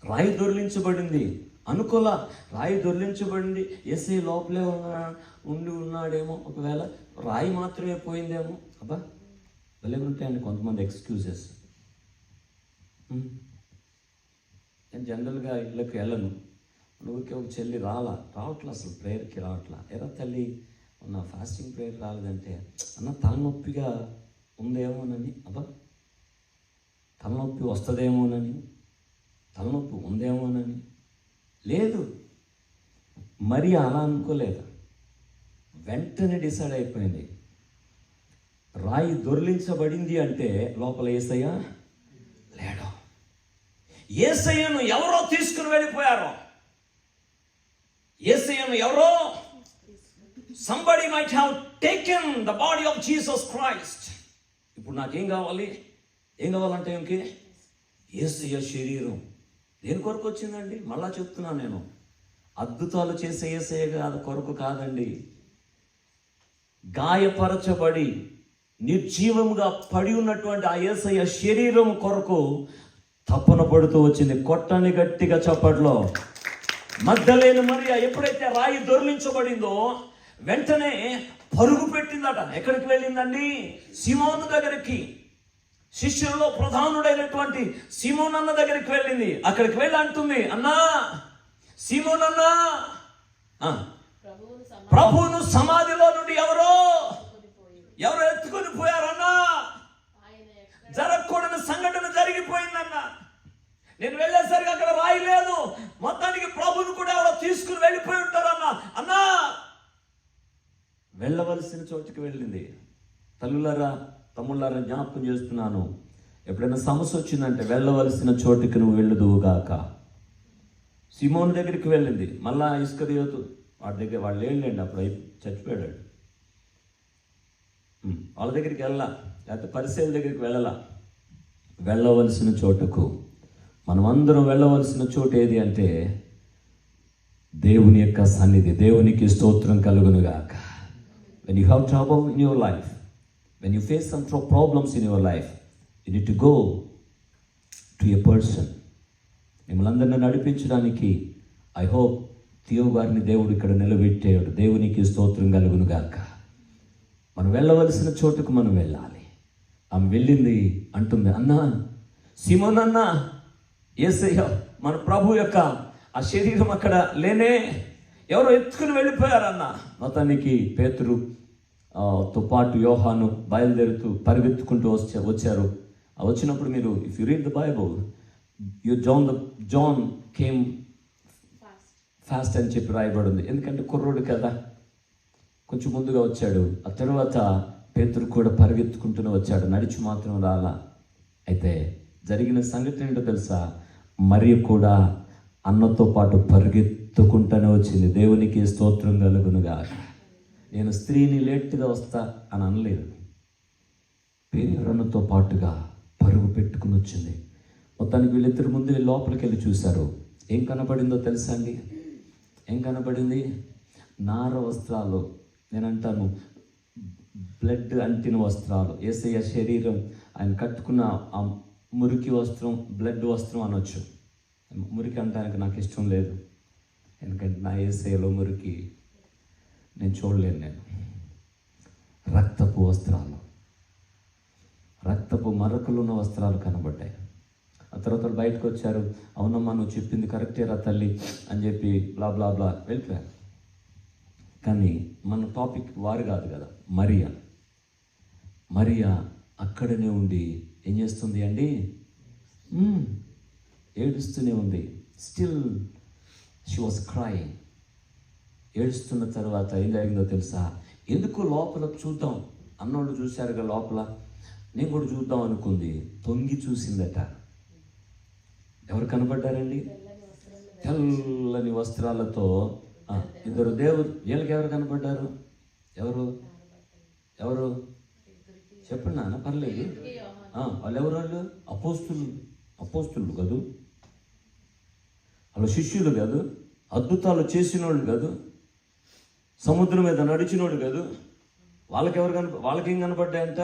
రాయి దొర్లించబడింది అనుకోలా. రాయి దొర్లించబడింది, యేసయ్య లోపలే ఉన్నాడేమో, ఒకవేళ రాయి మాత్రమే పోయిందేమో. అబ్బా భలే ఉంటాయండి కొంతమంది ఎక్స్క్యూజెస్. నేను జనరల్గా ఇళ్ళకి వెళ్ళను. నువ్వుకి ఒక చెల్లి రావట్లా అసలు ప్రేయర్కి రావట్లా. ఎరా తల్లి నా ఫాస్టింగ్ ప్రేయర్ రాలేదంటే, అన్న తలనొప్పిగా ఉందేమోనని. అబ్బా తలనొప్పి వస్తుందేమోనని, తలనొప్పి ఉందేమోనని. లేదు, మరి అలా అనుకోలేదు. వెంటనే డిసైడ్ అయిపోయింది. రాయి దొర్లించబడింది అంటే లోపల యేసయ్య లేడు. యేసయ్యను ఎవరో తీసుకుని వెళ్ళిపోయారు. యేసయ్యను ఎవరో, somebody might have taken the body of Jesus Christ. ఇప్పుడు నాకేం కావాలి? ఏం కావాలంటే ఏంకి? యేసయ్య శరీరం. దేని కొరకు వచ్చిందండి? మళ్ళా చెప్తున్నాను నేను, అద్భుతాలు చేసే యేసయ్య కొరకు కాదండి. గాయపరచబడి నిర్జీవముగా పడి ఉన్నటువంటి ఆ యేసయ్య శరీరం కొరకు తపన పడుతూ వచ్చింది. కొట్టని గట్టిగా చప్పట్లో. మగ్దలేన మరియా ఎప్పుడైతే రాయి దొర్లించబడిందో వెంటనే పరుగు పెట్టిందట. ఎక్కడికి వెళ్ళిందండి? సీమోను దగ్గరికి. శిష్యుల్లో ప్రధానుడైనటువంటి సీమోన్ అన్న దగ్గరికి వెళ్ళింది. అక్కడికి వెళ్ళి అంటుంది, అన్నా సీమోన్ అన్నా, ప్రభువును సమాధిలో నుండి ఎవరో ఎత్తుకొని పోయారన్నా. జరగకూడని సంఘటన జరిగిపోయిందన్నా. నేను వెళ్ళేసరికి అక్కడ రాయి లేదు. మొత్తానికి ప్రభువును కూడా ఎవరో తీసుకుని వెళ్ళిపోయి ఉంటారన్నా. అన్నా వెళ్ళవలసిన చోటుకి వెళ్ళింది. తల్లులారా తమ్ముళ్ళారా జ్ఞాపకం చేస్తున్నాను, ఎప్పుడైనా సమస్య వచ్చిందంటే వెళ్ళవలసిన చోటుకి నువ్వు వెళ్ళుదువుగాక. సీమోను దగ్గరికి వెళ్ళింది. మళ్ళా ఇస్కరియోతు వాడి దగ్గర వాళ్ళు ఏంటండి అప్పుడు చచ్చిపోయాడు. వాళ్ళ దగ్గరికి వెళ్ళాల, లేకపోతే పరిసయ్యుల దగ్గరికి వెళ్ళవలసిన చోటుకు. మనం అందరం వెళ్ళవలసిన చోటు ఏది అంటే దేవుని యొక్క సన్నిధి. దేవునికి స్తోత్రం కలుగునుగాక. When you have trouble in your life, when you face some problems in your life, you need to go to a person. మిమ్మల్ని అందరినీ నడిపించడానికి ఐ హోప్ థియో గారిని దేవుడు ఇక్కడ నిలబెట్టాడు. దేవునికి స్తోత్రం కలుగునుగాక. మనం వెళ్ళవలసిన చోటుకు మనం వెళ్ళాలి. ఆమె వెళ్ళింది, అంటుంది, అన్నా సీమోన్ అన్నా, యేసయ్య మన ప్రభు యొక్క ఆ శరీరం అక్కడ లేనే, ఎవరో ఎత్తుకుని వెళ్ళిపోయారన్న. మొత్తానికి పేతురు తో పాటు యోహాను బయలుదేరుతూ పరిగెత్తుకుంటూ వచ్చారు. వచ్చినప్పుడు మీరు if you read the Bible John came fast అని చెప్పి రాయబడి ఉంది. ఎందుకంటే కుర్రోడు కదా, కొంచెం ముందుగా వచ్చాడు. ఆ తర్వాత పేతురు కూడా పరిగెత్తుకుంటూనే వచ్చాడు, నడిచి మాత్రం రాలా. అయితే జరిగిన సంఘటన ఏంటో తెలుసా? మరియ కూడా అన్నతో పాటు పరిగెత్తుకుంటూనే వచ్చింది. దేవునికి స్తోత్రం కలుగునుగా. నేను స్త్రీని లేట్గా వస్తా అని అనలేదు. పేతురు అన్నతో పాటుగా పరుగు పెట్టుకుని వచ్చింది. మొత్తానికి వీళ్ళిద్దరు ముందు లోపలికి వెళ్ళి చూశారు. ఏం కనబడిందో తెలుసా అండి? ఏం కనబడింది? నార వస్త్రాలు, నేనంటాను బ్లడ్ అంటిన వస్త్రాలు. యేసయ్య శరీరం, ఆయన కట్టుకున్న ఆ మురికి వస్త్రం బ్లడ్ వస్త్రం అనొచ్చు. మురికి అంటానికి నాకు ఇష్టం లేదు, ఎందుకంటే నా యేసయ్యలో మురికి నేను చూడలేను. నేను రక్తపు వస్త్రాలు, రక్తపు మరకలు ఉన్న వస్త్రాలు కనబడ్డాయి. ఆ తర్వాత బయటకు వచ్చారు. అవునమ్మా నువ్వు చెప్పింది కరెక్టేరా తల్లి అని చెప్పి బ్లా బ్లా బ్లా వెళ్ళిపోయారు. కానీ మన టాపిక్ వారు కాదు కదా. మరియా అక్కడనే ఉండి ఏం చేస్తుంది అండి? ఏడుస్తూనే ఉంది. Still she was crying. ఏడుస్తున్న తర్వాత ఏం జరిగిందో తెలుసా? ఎందుకు లోపల చూద్దాం అన్నోళ్ళు చూశారుగా లోపల, నేను కూడా చూద్దాం అనుకుంది. తొంగి చూసిందట. ఎవరు కనబడ్డారండి? తెల్లని వస్త్రాలతో ఇద్దరు దేవుడు. వీళ్ళకి ఎవరు కనబడ్డారు? ఎవరు చెప్పండి నాన్న, పర్లేదు. వాళ్ళు ఎవరు? వాళ్ళు అపోస్తులు కాదు, వాళ్ళ శిష్యులు కాదు, అద్భుతాలు చేసిన వాళ్ళు కాదు, సముద్రం మీద నడిచినోడు కాదు. వాళ్ళకేం కనపడ్డాయంట?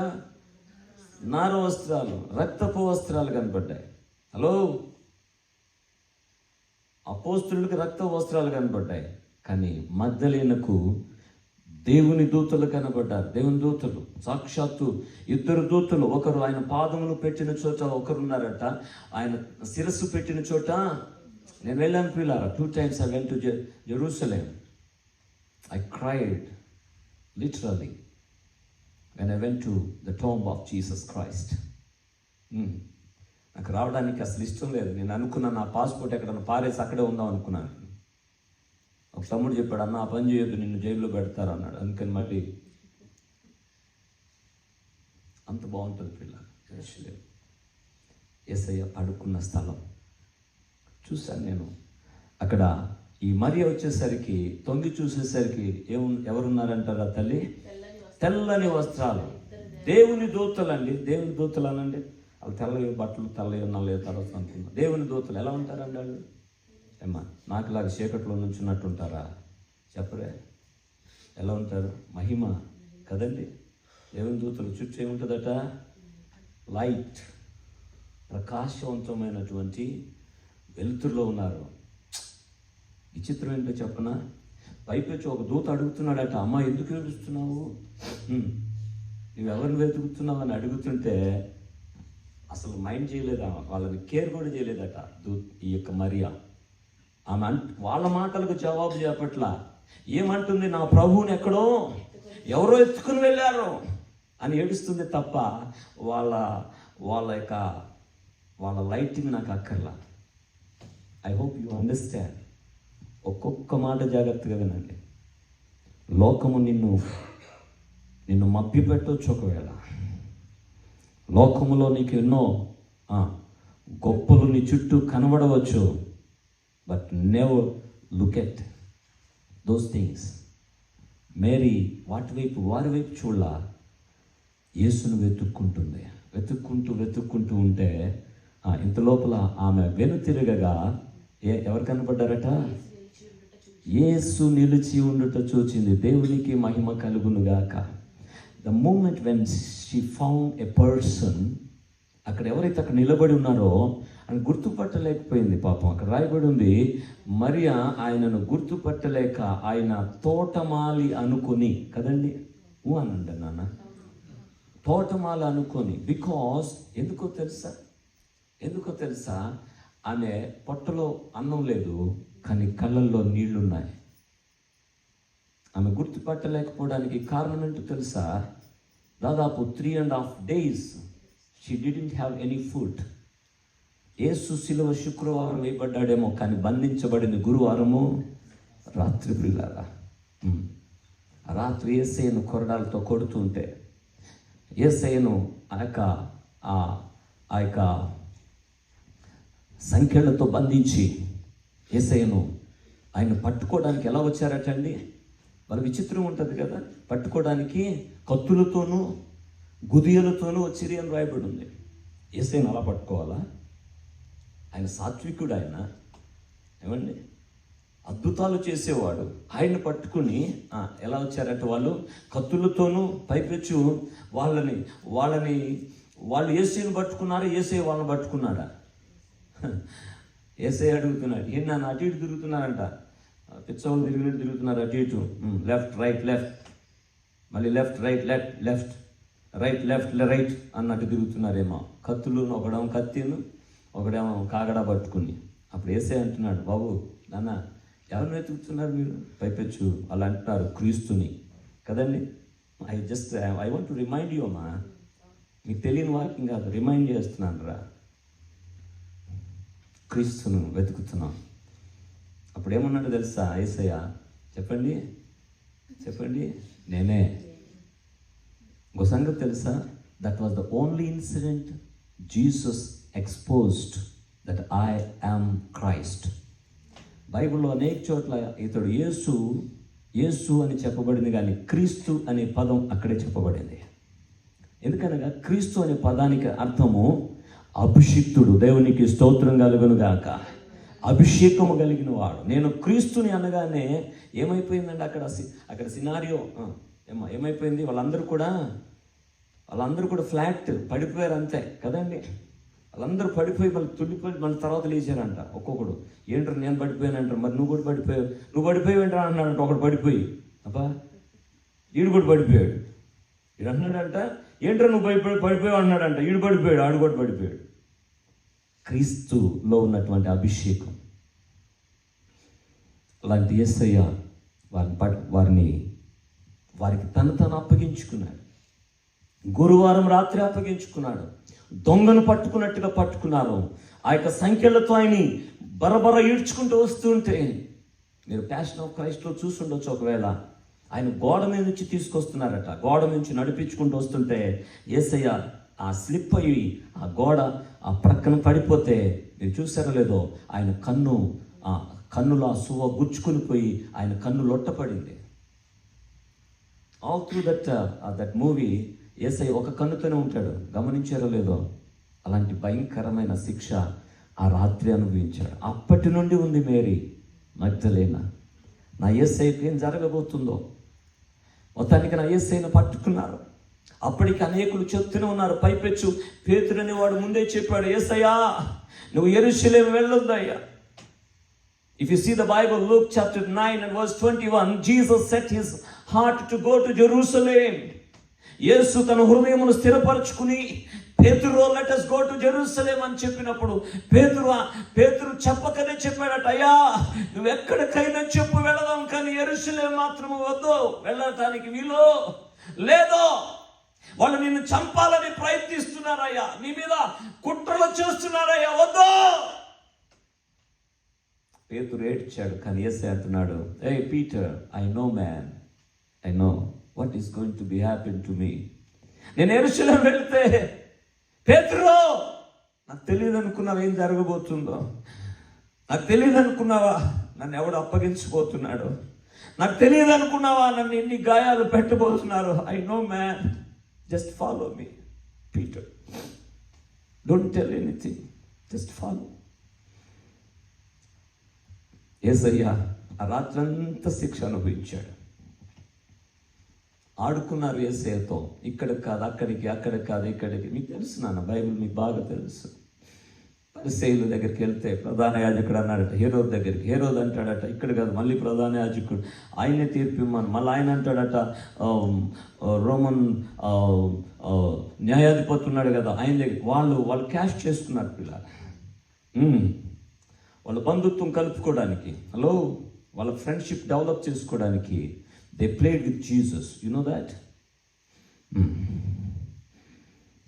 నార వస్త్రాలు, రక్తపు వస్త్రాలు కనపడ్డాయి. హలో, అపోస్తులకు రక్త వస్త్రాలు కనపడ్డాయి. కానీ మగ్దలేనకు దేవుని దూతలు కనబడ్డారు. దేవుని దూతలు, సాక్షాత్తు ఇద్దరు దూతలు. ఒకరు ఆయన పాదములు పెట్టిన చోట ఒకరున్నారట, ఆయన శిరస్సు పెట్టిన చోట. నేను వెళ్ళాను పిల్లారా, 2 times I went to Jerusalem. I cried literally when I went to the tomb of Jesus Christ. నాకు రావడానికి అసలు ఇష్టం లేదు. నేను అనుకున్నాను నా పాస్పోర్ట్ ఎక్కడన్నా పారేసి అక్కడే ఉందాం అనుకున్నాను. ఒక తమ్ముడు చెప్పాడు, అన్న ఆ పని చేయొద్దు, నిన్ను జైల్లో పెడతారు అన్నాడు. అందుకని మళ్ళీ అంత బాగుంటుంది పిల్ల. యేసయ్య పడుకున్న స్థలం చూశాను నేను. అక్కడ ఈ మరియ వచ్చేసరికి, తొంగి చూసేసరికి ఎవరున్నారంటారా తల్లి? తెల్లని వస్త్రాలు. దేవుని దూతలు అండి. దేవుని దూతలు అనండి. వాళ్ళు తెల్లవి బట్టలు, తెల్లవి నల్లవి తర్వాత అనుకున్నా. దేవుని దూతలు ఎలా ఉంటారండి వాళ్ళు? ఏమ్మా నాకులాగా చీకట్లో నుంచున్నట్టు ఉంటారా? చెప్పరే, ఎలా ఉంటారు? మహిమ కదండి. దేవుని దూతలు చుట్టూ ఏముంటుందట? లైట్, ప్రకాశవంతమైనటువంటి వెలుతురులో ఉన్నారు. విచిత్రం ఏంటో చెప్పనా? పైపెచ్చి ఒక దూత అడుగుతున్నాడట, అమ్మ ఎందుకు ఏడుస్తున్నావు, నువ్వెవరిని వెతుకుతున్నావు అని అడుగుతుంటే అసలు మైండ్ చేయలేదా, వాళ్ళని కేర్ కూడా చేయలేదట ఈ యొక్క మరియా. ఆమె వాళ్ళ మాటలకు జవాబు చెప్పట్లా. ఏమంటుంది? నా ప్రభువుని ఎక్కడో ఎవరో ఎత్తుకుని వెళ్ళారు అని ఏడుస్తుంది తప్ప వాళ్ళ లైటింగ్ నాకు అక్కర్లా. I hope you understand. ఒక్కొక్క మాట జాగ్రత్తగా వినండి. లోకము నిన్ను మభ్యపెట్టవచ్చు. ఒకవేళ లోకములో నీకు ఎన్నో గొప్పలు నీ చుట్టూ కనబడవచ్చు. But never look at those things. Mary వారి వైపు చూడాల, యేసును వెతుక్కుంటూ ఉంటే ఇంత లోపల ఆమె వెనుతిరగగా ఎవరు కనబడ్డారట? యేసు నిలిచి ఉండుట చూచింది. దేవునికి మహిమ కలుగునుగాక. The moment when she found a person, అక్కడ ఎవరైతే అక్కడ నిలబడి ఉన్నారో అని గుర్తుపట్టలేకపోయింది. పాపం అక్కడ రాయబడి ఉంది, మరియా ఆయనను గుర్తుపట్టలేక ఆయన తోటమాలి అనుకొని, కదండి అనండి నాన్న, తోటమాలి అనుకొని. బికాస్ ఎందుకో తెలుసా ఆమె పొట్టలో అన్నం లేదు, కానీ కళ్ళల్లో నీళ్లున్నాయి. ఆమె గుర్తుపట్టలేకపోవడానికి కారణం ఏంటో తెలుసా? దాదాపు 3.5 days she didn't have any food. యేసు శిలువ శుక్రవారం వేయబడ్డాడేమో, కానీ బంధించబడింది గురువారము రాత్రి. పిల్లారా, ఆ రాత్రి యేసయ్యను కొరడాలతో కొడుతుంటే, యేసయ్యను ఆ యొక్క సంఖ్యలతో బంధించి యేసయ్యను ఆయన పట్టుకోవడానికి ఎలా వచ్చారటండి? వాళ్ళ విచిత్రం ఉంటుంది కదా, పట్టుకోవడానికి కత్తులతోనూ గుదియలతోనూ వచ్చిరి అని రాయబడి ఉంది. యేసయ్యను అలా పట్టుకోవాలా? ఆయన సాత్వికుడు, ఆయన ఏమండి అద్భుతాలు చేసేవాడు. ఆయన పట్టుకుని ఎలా వచ్చారంటే వాళ్ళు కత్తులతోనూ పైపెచ్చు వాళ్ళు యేసయ్యను పట్టుకున్నారా, యేసయ్య వాళ్ళని పట్టుకున్నాడా? యేసయ్య అడుగుతున్నాడు, ఏంటి నన్ను అటు ఇటు తిరుగుతున్నారంట, పిచ్చవాళ్ళు తిరిగినట్టు తిరుగుతున్నారు అటు ఇటు, లెఫ్ట్ రైట్ లెఫ్ట్, మళ్ళీ left right left right left right అన్నట్టు తిరుగుతున్నారేమో. కత్తులు, ఒకడేమో కత్తిను, ఒకడేమో కాగడా పట్టుకుని. అప్పుడు యేసయ్య అంటున్నాడు, బాబు నాన్న ఎవరిని వెతుకుతున్నారు మీరు? పైపెచ్చు అలా అంటున్నారు క్రీస్తుని కదండి. I want to remind you అమ్మా, మీకు తెలియని వాక్యం కాదు, రిమైండ్ చేస్తున్నాను రా, క్రీస్తును వెతుకుతున్నాం. అప్పుడు ఏమన్నాడు తెలుసా యేసయ్య? చెప్పండి నేనే. ఇంకో సంగతి తెలుసా? That was the only incident Jesus exposed that I am Christ. బైబిల్లో అనేక చోట్ల ఇతడు యేసు అని చెప్పబడింది, కానీ క్రీస్తు అనే పదం అక్కడే చెప్పబడింది. ఎందుకనగా క్రీస్తు అనే పదానికి అర్థము అభిషిక్తుడు. దేవునికి స్తోత్రం కలుగును గాక. అభిషేకము కలిగిన వాడు. నేను క్రీస్తుని అనగానే ఏమైపోయిందండి అక్కడ సినారియో ఏమైపోయింది? వాళ్ళందరూ కూడా ఫ్లాట్ పడిపోయారు అంతే కదండి. వాళ్ళందరూ పడిపోయి మళ్ళీ తుల్లిపోయి మళ్ళీ తర్వాత లేచారంట. ఒక్కొక్కడు ఏంట్రా నేను పడిపోయానంటారు, మరి నువ్వు కూడా పడిపోయావు ఏంట్రా అన్నాడంట. ఒకడు పడిపోయి అబ్బా ఈడు కూడా పడిపోయాడు. ఈడు అన్నాడంట, ఏంట్రా నువ్వు పడిపోయావు అన్నాడంట. ఈడు పడిపోయాడు, ఆడు కూడా పడిపోయాడు. క్రీస్తులో ఉన్నటువంటి అభిషేకం అలాంటి యేసయ్య వారికి తను అప్పగించుకున్నాడు. గురువారం రాత్రి అప్పగించుకున్నాడు. దొంగను పట్టుకున్నట్టుగా పట్టుకున్నారు. ఆ యొక్క సంఖ్యలతో ఆయన్ని బరబర ఈడ్చుకుంటూ వస్తుంటే, మీరు ప్యాషన్ ఆఫ్ క్రైస్ట్లో చూసుండొచ్చు ఒకవేళ, ఆయన గోడ మీద నుంచి తీసుకొస్తున్నారట. గోడ నుంచి నడిపించుకుంటూ వస్తుంటే యేసయ్య ఆ స్లిప్ అయ్యి ఆ గోడ ఆ ప్రక్కన పడిపోతే, మీరు చూసారో లేదో, ఆయన కన్నులో ఆ సువ్వ గుచ్చుకుని పోయి ఆయన కన్ను లొట్టపడింది. ఆల్ త్రూ దట్ మూవీ యేసయ్య ఒక కన్నుతోనే ఉంటాడు. గమనించారో లేదో? అలాంటి భయంకరమైన శిక్ష ఆ రాత్రి అనుభవించాడు. అప్పటి నుండి ఉంది మేరీ మగ్దలేనా, నా యేసయ్యకి ఏం జరగబోతుందో. మొత్తానికి నా యేసయ్యను పట్టుకున్నారు. అప్పటికి అనేకులు చెప్తూనే ఉన్నారు. పైపెచ్చు పేతురు అనేవాడు ముందే చెప్పాడు, యేసయ్యా నువ్వు యెరూషలేము వెళ్ళొద్దయ్యా. If you see the Bible, Luke chapter 9 and verse 21, Jesus set his heart to go to Jerusalem. యేసు తన హృదయమును స్థిరపరచుకుని, పేతురు let us go to Jerusalem అని చెప్పినప్పుడు పేతురు చెప్పకనే చెప్పాడట, అయ్యా నువ్వు ఎక్కడికైనా చెప్పు వెళదాం, కానీ యెరూషలేము మాత్రము వద్దు, వెళ్ళటానికి వీలు లేదు. వాళ్ళు నిన్ను చంపాలని ప్రయత్నిస్తున్నారయ్యా, నీ మీద కుట్రలు చేస్తున్నారయ్యా, వద్దు. పేతురు ఏడ్చాడు. కానీ యేసయ్య అంటున్నాడు, hey Peter, I know what is going to be happen to me. నేను యెరూషలేము వెళ్తే, పేతురు నాకు తెలియదు అనుకున్నావా ఏం జరగబోతుందో? నాకు తెలియదు అనుకున్నావా నన్ను ఎవడు అప్పగించబోతున్నాడు? నాకు తెలియదు అనుకున్నావా నన్ను ఎన్ని గాయాలు పెట్టబోతున్నారు? I know man, just follow me Peter, don't tell anything, just follow. యేసయ్య ఆ రాత్రంతా శిక్ష అనుభవించాడు. ఆడుకున్నారు యేసయ్యతో, ఇక్కడికి కాదు అక్కడికి, అక్కడికి కాదు ఇక్కడికి. మీకు తెలుసు నాన్న, బైబిల్ మీకు బాగా తెలుసు. పరిసయ్యుల దగ్గరికి వెళ్తే ప్రధాన యాజకుడు అన్నాడట హేరోదు దగ్గరికి. హేరోదు అంటాడట ఇక్కడ కాదు, మళ్ళీ ప్రధాన యాజకుడు ఆయనే తీర్పు ఇమ్మని. మళ్ళీ ఆయన అంటాడట రోమన్ న్యాయాధిపతి ఉన్నాడు కదా ఆయన దగ్గర. వాళ్ళు క్యాష్ చేసుకున్నారు పిల్లలు, వాళ్ళ బంధుత్వం కలుపుకోవడానికి, వాళ్ళ ఫ్రెండ్షిప్ డెవలప్ చేసుకోవడానికి they played with Jesus. You know that?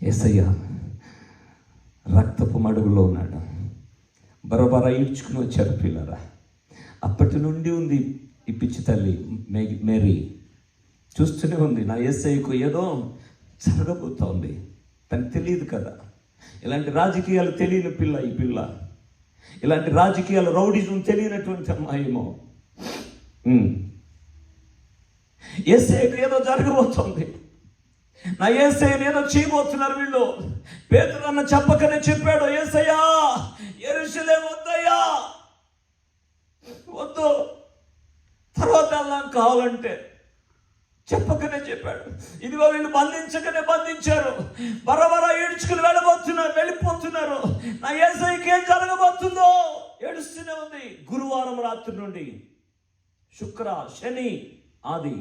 యేసయ్య రక్తపు మడుగులో ఉన్నాడు. బరబర ఈడ్చుకుని వచ్చారు పిల్లరా. అప్పటి నుండి ఉంది ఈ పిచ్చి తల్లి మేరీ, చూస్తూనే ఉంది నా యేసయ్యకు ఏదో జరగబోతోంది. తనకు తెలియదు కదా, ఇలాంటి రాజకీయాలు తెలియని పిల్ల ఈ పిల్ల, ఇలాంటి రాజకీయాలు రౌడీజం తెలియనటువంటి అమ్మాయేమో. యేసయ్యకు ఏదో జరగబోతోంది, నా యేసయ్యను ఏదో చేయబోతున్నారు వీళ్ళు. పేతురు అన్న చెప్పకనే చెప్పాడు, యేసయ్యా యెరూషలేము వద్దయ్యా, వద్దు, తర్వాత వెళ్దాం కావాలంటే, చెప్పకనే చెప్పాడు. ఇదిగో వీళ్ళు బంధించకనే బంధించారు, బరబర ఏడ్చుకుని వెళ్ళిపోతున్నారు. నా యేసయ్యకి ఏం జరగబోతుందో ఏడుస్తూనే ఉంది. గురువారం రాత్రి నుండి శుక్ర, శని, ఆది.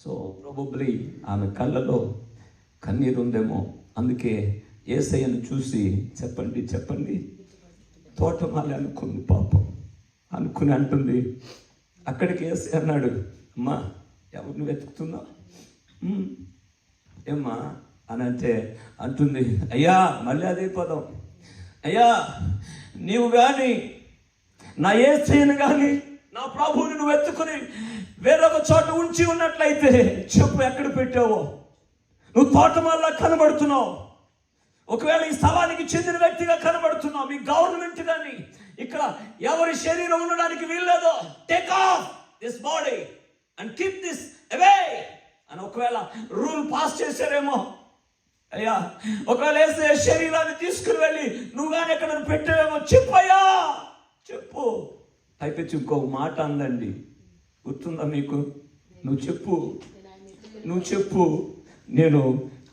సో ప్రాబబ్లీ ఆమె కళ్ళలో కన్నీరు ఉందేమో. అందుకే యేసయ్యను చూసి చెప్పండి తోటమాలి అనుకుంది పాపం. అనుకుని అంటుంది, అక్కడికి యేసయ్య అన్నాడు, అమ్మా ఎవరిని వెతుకుతున్నావు ఏమ్మా అని అంటే అంటుంది, అయ్యా మళ్ళీ అదే పదం, అయ్యా నీవు కానీ నా యేసయ్యను కానీ నా ప్రభువుని నువ్వు ఎత్తుకుని వేరొక చోట ఉంచి ఉన్నట్లయితే చెప్పు ఎక్కడ పెట్టావో. నువ్వు తోటమాల్లా కనబడుతున్నావు, ఒకవేళ ఈ స్థలానికి చెందిన వ్యక్తిగా కనబడుతున్నావు, మీ గవర్నమెంట్ కానీ ఇక్కడ ఎవరి శరీరం ఉండడానికి వీల్లేదో, take off this body and keep this away అని ఒకవేళ రూల్ పాస్ చేశారేమో. అయ్యా ఒకవేళ వేసే శరీరాన్ని తీసుకుని వెళ్ళి నువ్వు కానీ ఎక్కడ పెట్టావేమో, చెప్పయ్యా చెప్పు. అయితే ఇంకో మాట అందండి, గుర్తుందా మీకు? నువ్వు చెప్పు నేను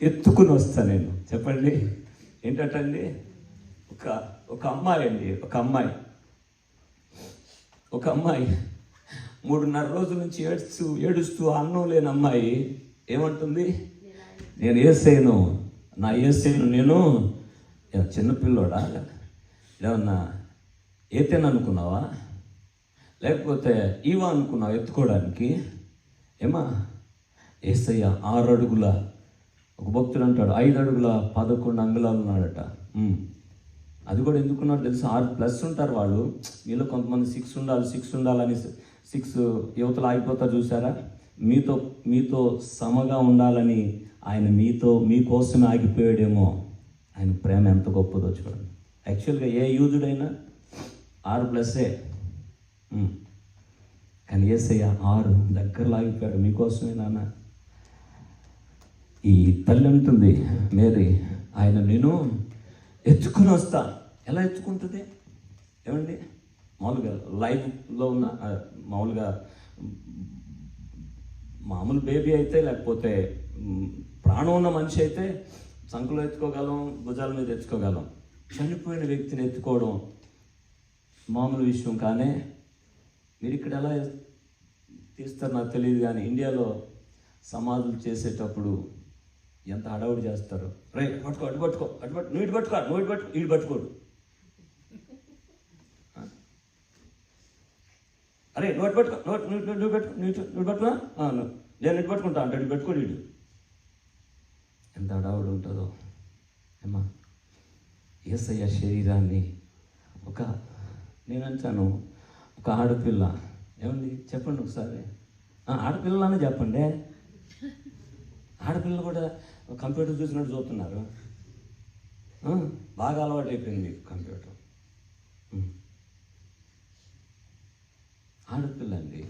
ఎత్తుకుని వస్తా. నేను చెప్పండి ఏంటండి, ఒక అమ్మాయి అండి, ఒక అమ్మాయి 3.5 రోజుల నుంచి ఏడుస్తూ అన్నం లేని అమ్మాయి ఏమంటుంది, నేను యేసయ్యను, నా యేసయ్యను నేను చిన్నపిల్లోడా, ఏమన్నా ఏతేను అనుకున్నావా, లేకపోతే ఈవా అనుకున్నావా ఎత్తుకోవడానికి? ఏమా యేసయ్య 6 అడుగుల, ఒక భక్తుడు అంటాడు 5 అడుగుల 11 అంగుళాలు ఉన్నాడట. అది కూడా ఎందుకున్నాడు తెలుసు, 6+ ఉంటారు వాళ్ళు. మీలో కొంతమంది 6 ఉండాలని 6 యువతలు ఆగిపోతారు చూసారా. మీతో సమగా ఉండాలని ఆయన మీకోసమే ఆగిపోయాడేమో. ఆయన ప్రేమ ఎంత గొప్పదో చూడండి. యాక్చువల్గా ఏ యూదుడైనా 6+, కానీ యేసయ్య 6 దగ్గరలో ఆగిపోయాడు మీకోసమే. నాన్న ఈ తల్లి అంటుంది మేరీ, ఆయన నేను ఎత్తుకుని వస్తా. ఎలా ఎత్తుకుంటుంది ఏమండి? మామూలుగా లైఫ్లో ఉన్న మామూలు బేబీ అయితే, లేకపోతే ప్రాణం ఉన్న మనిషి అయితే సంకలో ఎత్తుకోగలం, భుజాల మీద ఎత్తుకోగలం. చనిపోయిన వ్యక్తిని ఎత్తుకోవడం మామూలు విషయం. కానీ మీరు ఇక్కడ ఎలా తీస్తారు నాకు తెలియదు, కానీ ఇండియాలో సమాధులు చేసేటప్పుడు ఎంత హడావుడి చేస్తారు. రే పట్టుకో, నువ్వు ఇటు పట్టుకోడు. అరే నువ్వు పట్టుకో, నువ్వు పట్టుకున్నా, నేను ఇటు పట్టుకుంటా అంటే ఇటు పెట్టుకోడు. వీడు ఎంత హడావుడి ఉంటుందో ఏమ్మా. యేసయ్య శరీరాన్ని నేను అంటాను ఒక ఆడపిల్ల, ఏమండి చెప్పండి ఒకసారి, ఆడపిల్లనే చెప్పండి. ఆడపిల్లలు కూడా కంప్యూటర్ చూసినట్టు చూస్తున్నారు, బాగా అలవాటు అయిపోయింది కంప్యూటర్. ఆడపిల్ల అండి,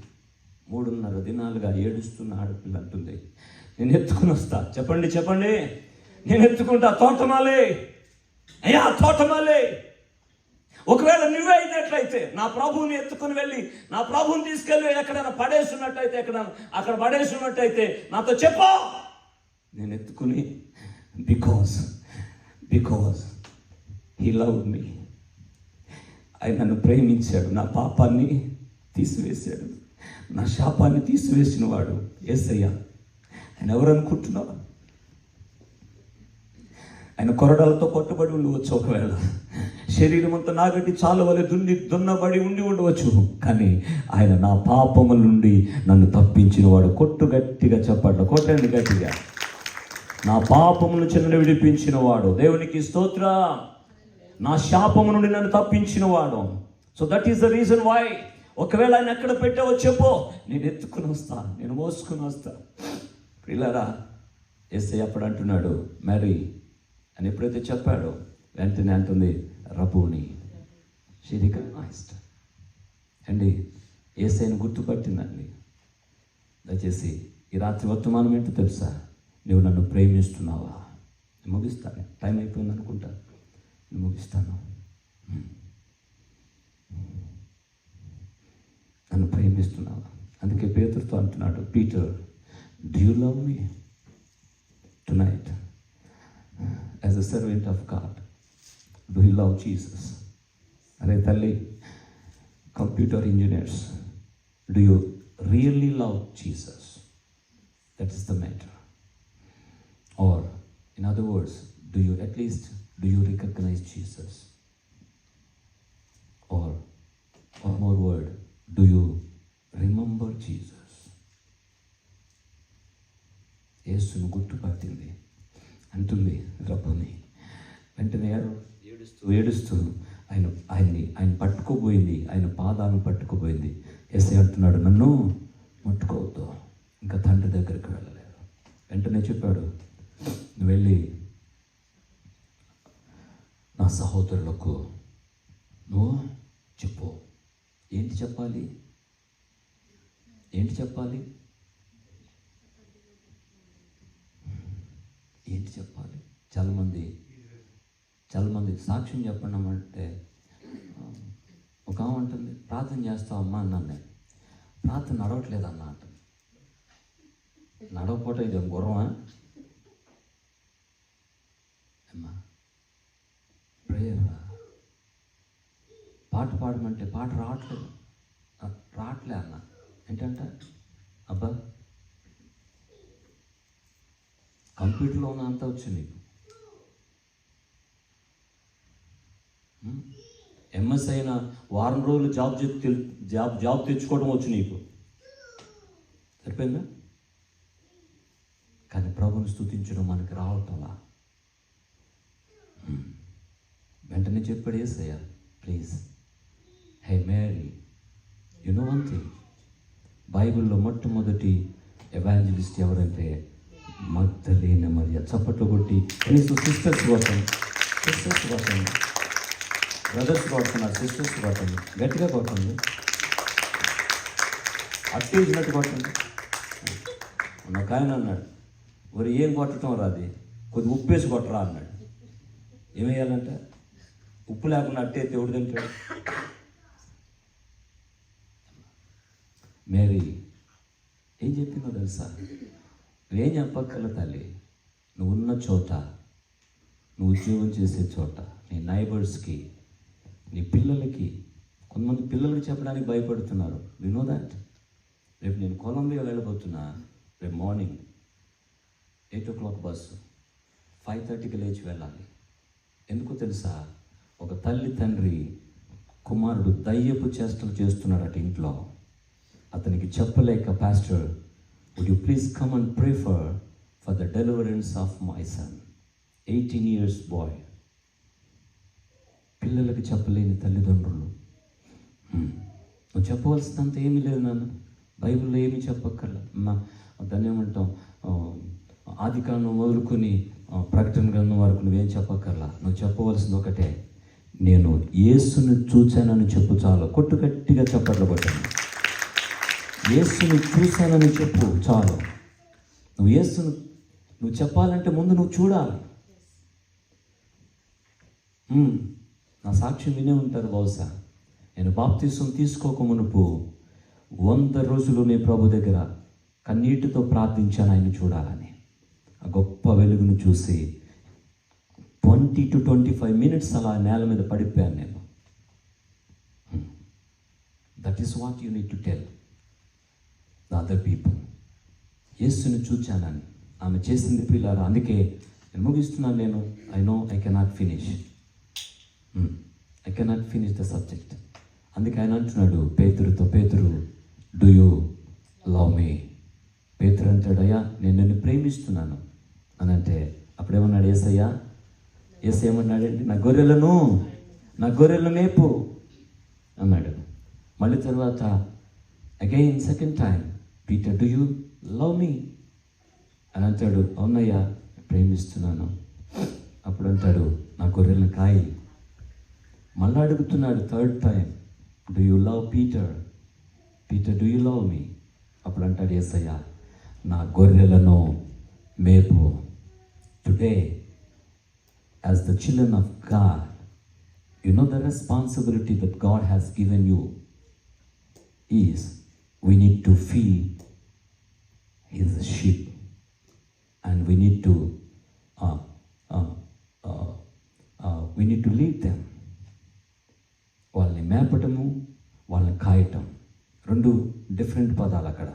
3.5 దినాలుగా ఏడుస్తున్న ఆడపిల్ల అంటుంది, నేను ఎత్తుకుని వస్తా. చెప్పండి నేను ఎత్తుకుంటా. తోటమాలి, అయ్యా తోటమాలి, ఒకవేళ నువ్వే అయినట్లయితే నా ప్రభువుని ఎత్తుకుని వెళ్ళి నా ప్రభువుని తీసుకెళ్ళి ఎక్కడైనా పడేస్తున్నట్టయితే, అక్కడ పడేస్తున్నట్టయితే నాతో చెప్పా. నేను ఎత్తుకుని బికాస్ హీ లవ్డ్ మీ, ఆయన నన్ను ప్రేమించాడు, నా పాపాన్ని తీసివేశాడు, నా శాపాన్ని తీసివేసిన వాడు యేసయ్య. ఆయన ఎవరు అనుకుంటున్నావు? ఆయన కొరడాలతో కొట్టబడి ఉండవచ్చు, ఒకవేళ శరీరం అంతా నాగటి చాలా వల్ల దున్నబడి ఉండవచ్చు, కానీ ఆయన నా పాపముల నుండి నన్ను తప్పించిన వాడు. కొట్టు గట్టిగా చెప్పండి, కొట్టండి గట్టిగా. నా పాపము నుంచి నన్ను విడిపించిన వాడు. దేవునికి స్తోత్రం. నా శాపము నుండి నన్ను తప్పించిన వాడు. So that is the reason why. ఒకవేళ ఆయన ఎక్కడ పెట్టావో చెప్పు, నేను ఎత్తుకుని వస్తా, నేను మోసుకుని వస్తా. పిల్లరా, యేసయ్య అప్పుడు అంటున్నాడు మ్యారీ అని ఎప్పుడైతే చెప్పాడో వెంటనే అంటుంది రబ్బూని. She recognised. అండి యేసయ్యను గుర్తుపట్టిందండి. దయచేసి ఈ రాత్రి వర్తమానం ఏంటో తెలుసా? నువ్వు నన్ను ప్రేమిస్తున్నావా? నేను ముగిస్తాను, టైం అయిపోయింది అనుకుంటా, నేను ముగిస్తాను. నన్ను ప్రేమిస్తున్నావా? అందుకే పేతురుతో అంటున్నాడు, Peter, do you love me tonight as a servant of God? Do you love Jesus? అరే తల్లి, computer engineers, do you really love Jesus? That is the matter. Or, in other words, do you recognize Jesus? Or, one more word, do you remember Jesus? యేసును గుర్తుపట్టింది అంటుంది రబ్బూని. వెంటనే ఏడుస్తూ ఆయన పట్టుకోబోయింది, ఆయన పాదాలను పట్టుకోబోయింది. యేసయ్య అంటున్నాడు, నన్ను ముట్టుకోవద్దు, ఇంకా తండ్రి దగ్గరికి వెళ్ళలేదు. వెంటనే చెప్పాడు, నువ్వు వెళ్ళి నా సహోదరులకు నువ్వు చెప్పు. ఏంటి చెప్పాలి? ఏంటి చెప్పాలి? ఏంటి చెప్పాలి? చాలామంది సాక్ష్యం చెప్పండి ఒక ఆమె అంటుంది, ప్రార్థన చేస్తావమ్మా అన్నాను. నేను ప్రార్థన నడవట్లేదన్నా అంటుంది. నడవకపోవటం ఇది గుర్రమా? అమ్మా ప్రేయర్ పాట పాడమంటే పాట రావట్లే అన్న. ఏంటంటే అబ్బా కంప్యూటర్లో ఉన్న అంతా వచ్చింది నీకు. ఎంఎస్ అయినా వారం రోజులు జాబ్ తెచ్చుకోవడం వచ్చు నీకు. సరిపోయిందా? కానీ ప్రభుని స్తుతించడం మనకి రావటంలా. వెంటనే చెప్పాడు యేసయ్య, please, hey Mary, you know one thing, బైబిల్లో మొట్టమొదటి ఎవాంజలిస్ట్ ఎవరంటే మగ్దలేనే మరియ. చప్పట్లు కొట్టి కనీసం సిస్టర్స్ కొట్టండి, బ్రదర్స్ కొడుతున్నారు, సిస్టర్స్ కొట్టండి, గట్టిగా కొట్టండి, అట్టేసినట్టు కొట్టండి. ఒక ఆయన అన్నాడు, మరి ఏం కొట్టడం రాది, కొద్ది ఉప్పేసి కొట్టరా అన్నాడు. ఏమేయాలంటే ఉప్పు లేకుండా అట్టే దేవుడు తింటాడు. మేరీ ఏం చెప్పిందో తెలుసా? నువ్వేం చెప్పక్కర్ల తల్లి, నువ్వు ఉన్న చోట, నువ్వు ఉద్యోగం చేసే చోట, నీ నైబర్స్కి, నీ పిల్లలకి, కొంతమంది పిల్లలకి చెప్పడానికి భయపడుతున్నారు. You know that? రేపు నేను కొలంబియా వెళ్ళబోతున్నా. రేపు మార్నింగ్ 8 o'clock బస్సు, 5:30కి లేచి వెళ్ళాలి. ఎందుకు తెలుసా? ఒక తల్లి తండ్రి కుమారుడు దయ్యపు చేష్టలు చేస్తున్నాడట ఇంట్లో. అతనికి చెప్పలేక, pastor, would you please come and pray for the deliverance of my son, 18 years బాయ్. పిల్లలకి చెప్పలేని తల్లిదండ్రులు. నువ్వు చెప్పవలసినంత ఏమీ లేదు నాన్న, బైబిల్లో ఏమీ చెప్పక్కర్లా. దాన్ని ఏమంటాం, ఆదికాండం మొదలుకొని ప్రకటన గ్రంథం వరకు నువ్వేం చెప్పక్కర్లా. నువ్వు చెప్పవలసింది ఒకటే, నేను యేసుని చూశానని చెప్పు చాలు. కొట్టు గట్టిగా చప్పట్లు కొట్టాను. యేసుని చూశానని చెప్పు చాలు. నువ్వు చెప్పాలంటే ముందు నువ్వు చూడాలి. నా సాక్ష్యం వినే ఉంటారు బహుశా. నేను బాప్తిసం తీసుకోక మునుపు 100 రోజులు నీ ప్రభు దగ్గర కన్నీటితో ప్రార్థించాను ఆయన చూడాలని. ఆ గొప్ప వెలుగును చూసి 20 to 25 minutes అలా నేల మీద పడిపోయాను నేను. That is what you need to tell the other people. యేసుని చూచానని ఆమె చేసింది పిల్లారా. అందుకే నేను ముగిస్తున్నాను. నేను I cannot finish the subject. అందుకే ఆయన అంటున్నాడు పేతురుతో, పేతురు, డూ యూ లవ్ మీ? పేతురు అంటాడు, అయ్యా నేను నిన్ను ప్రేమిస్తున్నాను, అని అంటే అప్పుడేమన్నాడు యేసయ్య ఏమన్నాడండి, నా గొర్రెలను మేపు అన్నాడు. మళ్ళీ తర్వాత again second time, Peter do you love మీ అని అంటాడు. అవునయ్యా ప్రేమిస్తున్నాను. అప్పుడు అంటాడు, నా గొర్రెలను కాయి. మళ్ళీ అడుగుతున్నాడు third time, do you love Peter do you love me? అప్పుడు అంటాడు యేసయ్య, నా గొర్రెలను మేపు. Today as the children of God, you know the responsibility that God has given you is we need to feed his sheep and we need to lead them. వాళ్ళని మేపటము, వాళ్ళని కాయటం రెండు డిఫరెంట్ పదాలు అక్కడ.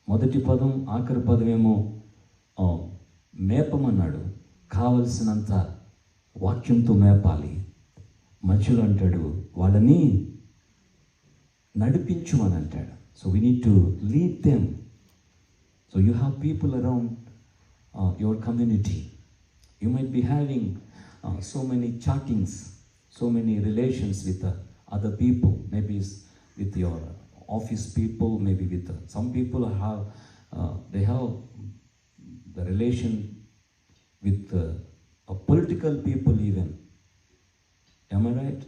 మొదటి పదం ఆఖరి పదమేమో మేపమన్నాడు, కావలసినంత వాక్యంతో మేపాలి. మధ్యలో అంటాడు వాళ్ళని నడిపించుమని అంటాడు. So we need to lead them. So you have people around your community. You might be having so many chattings, so many relations with other people, maybe with your office people, maybe with some people have they have the relation with political people even. Am I right?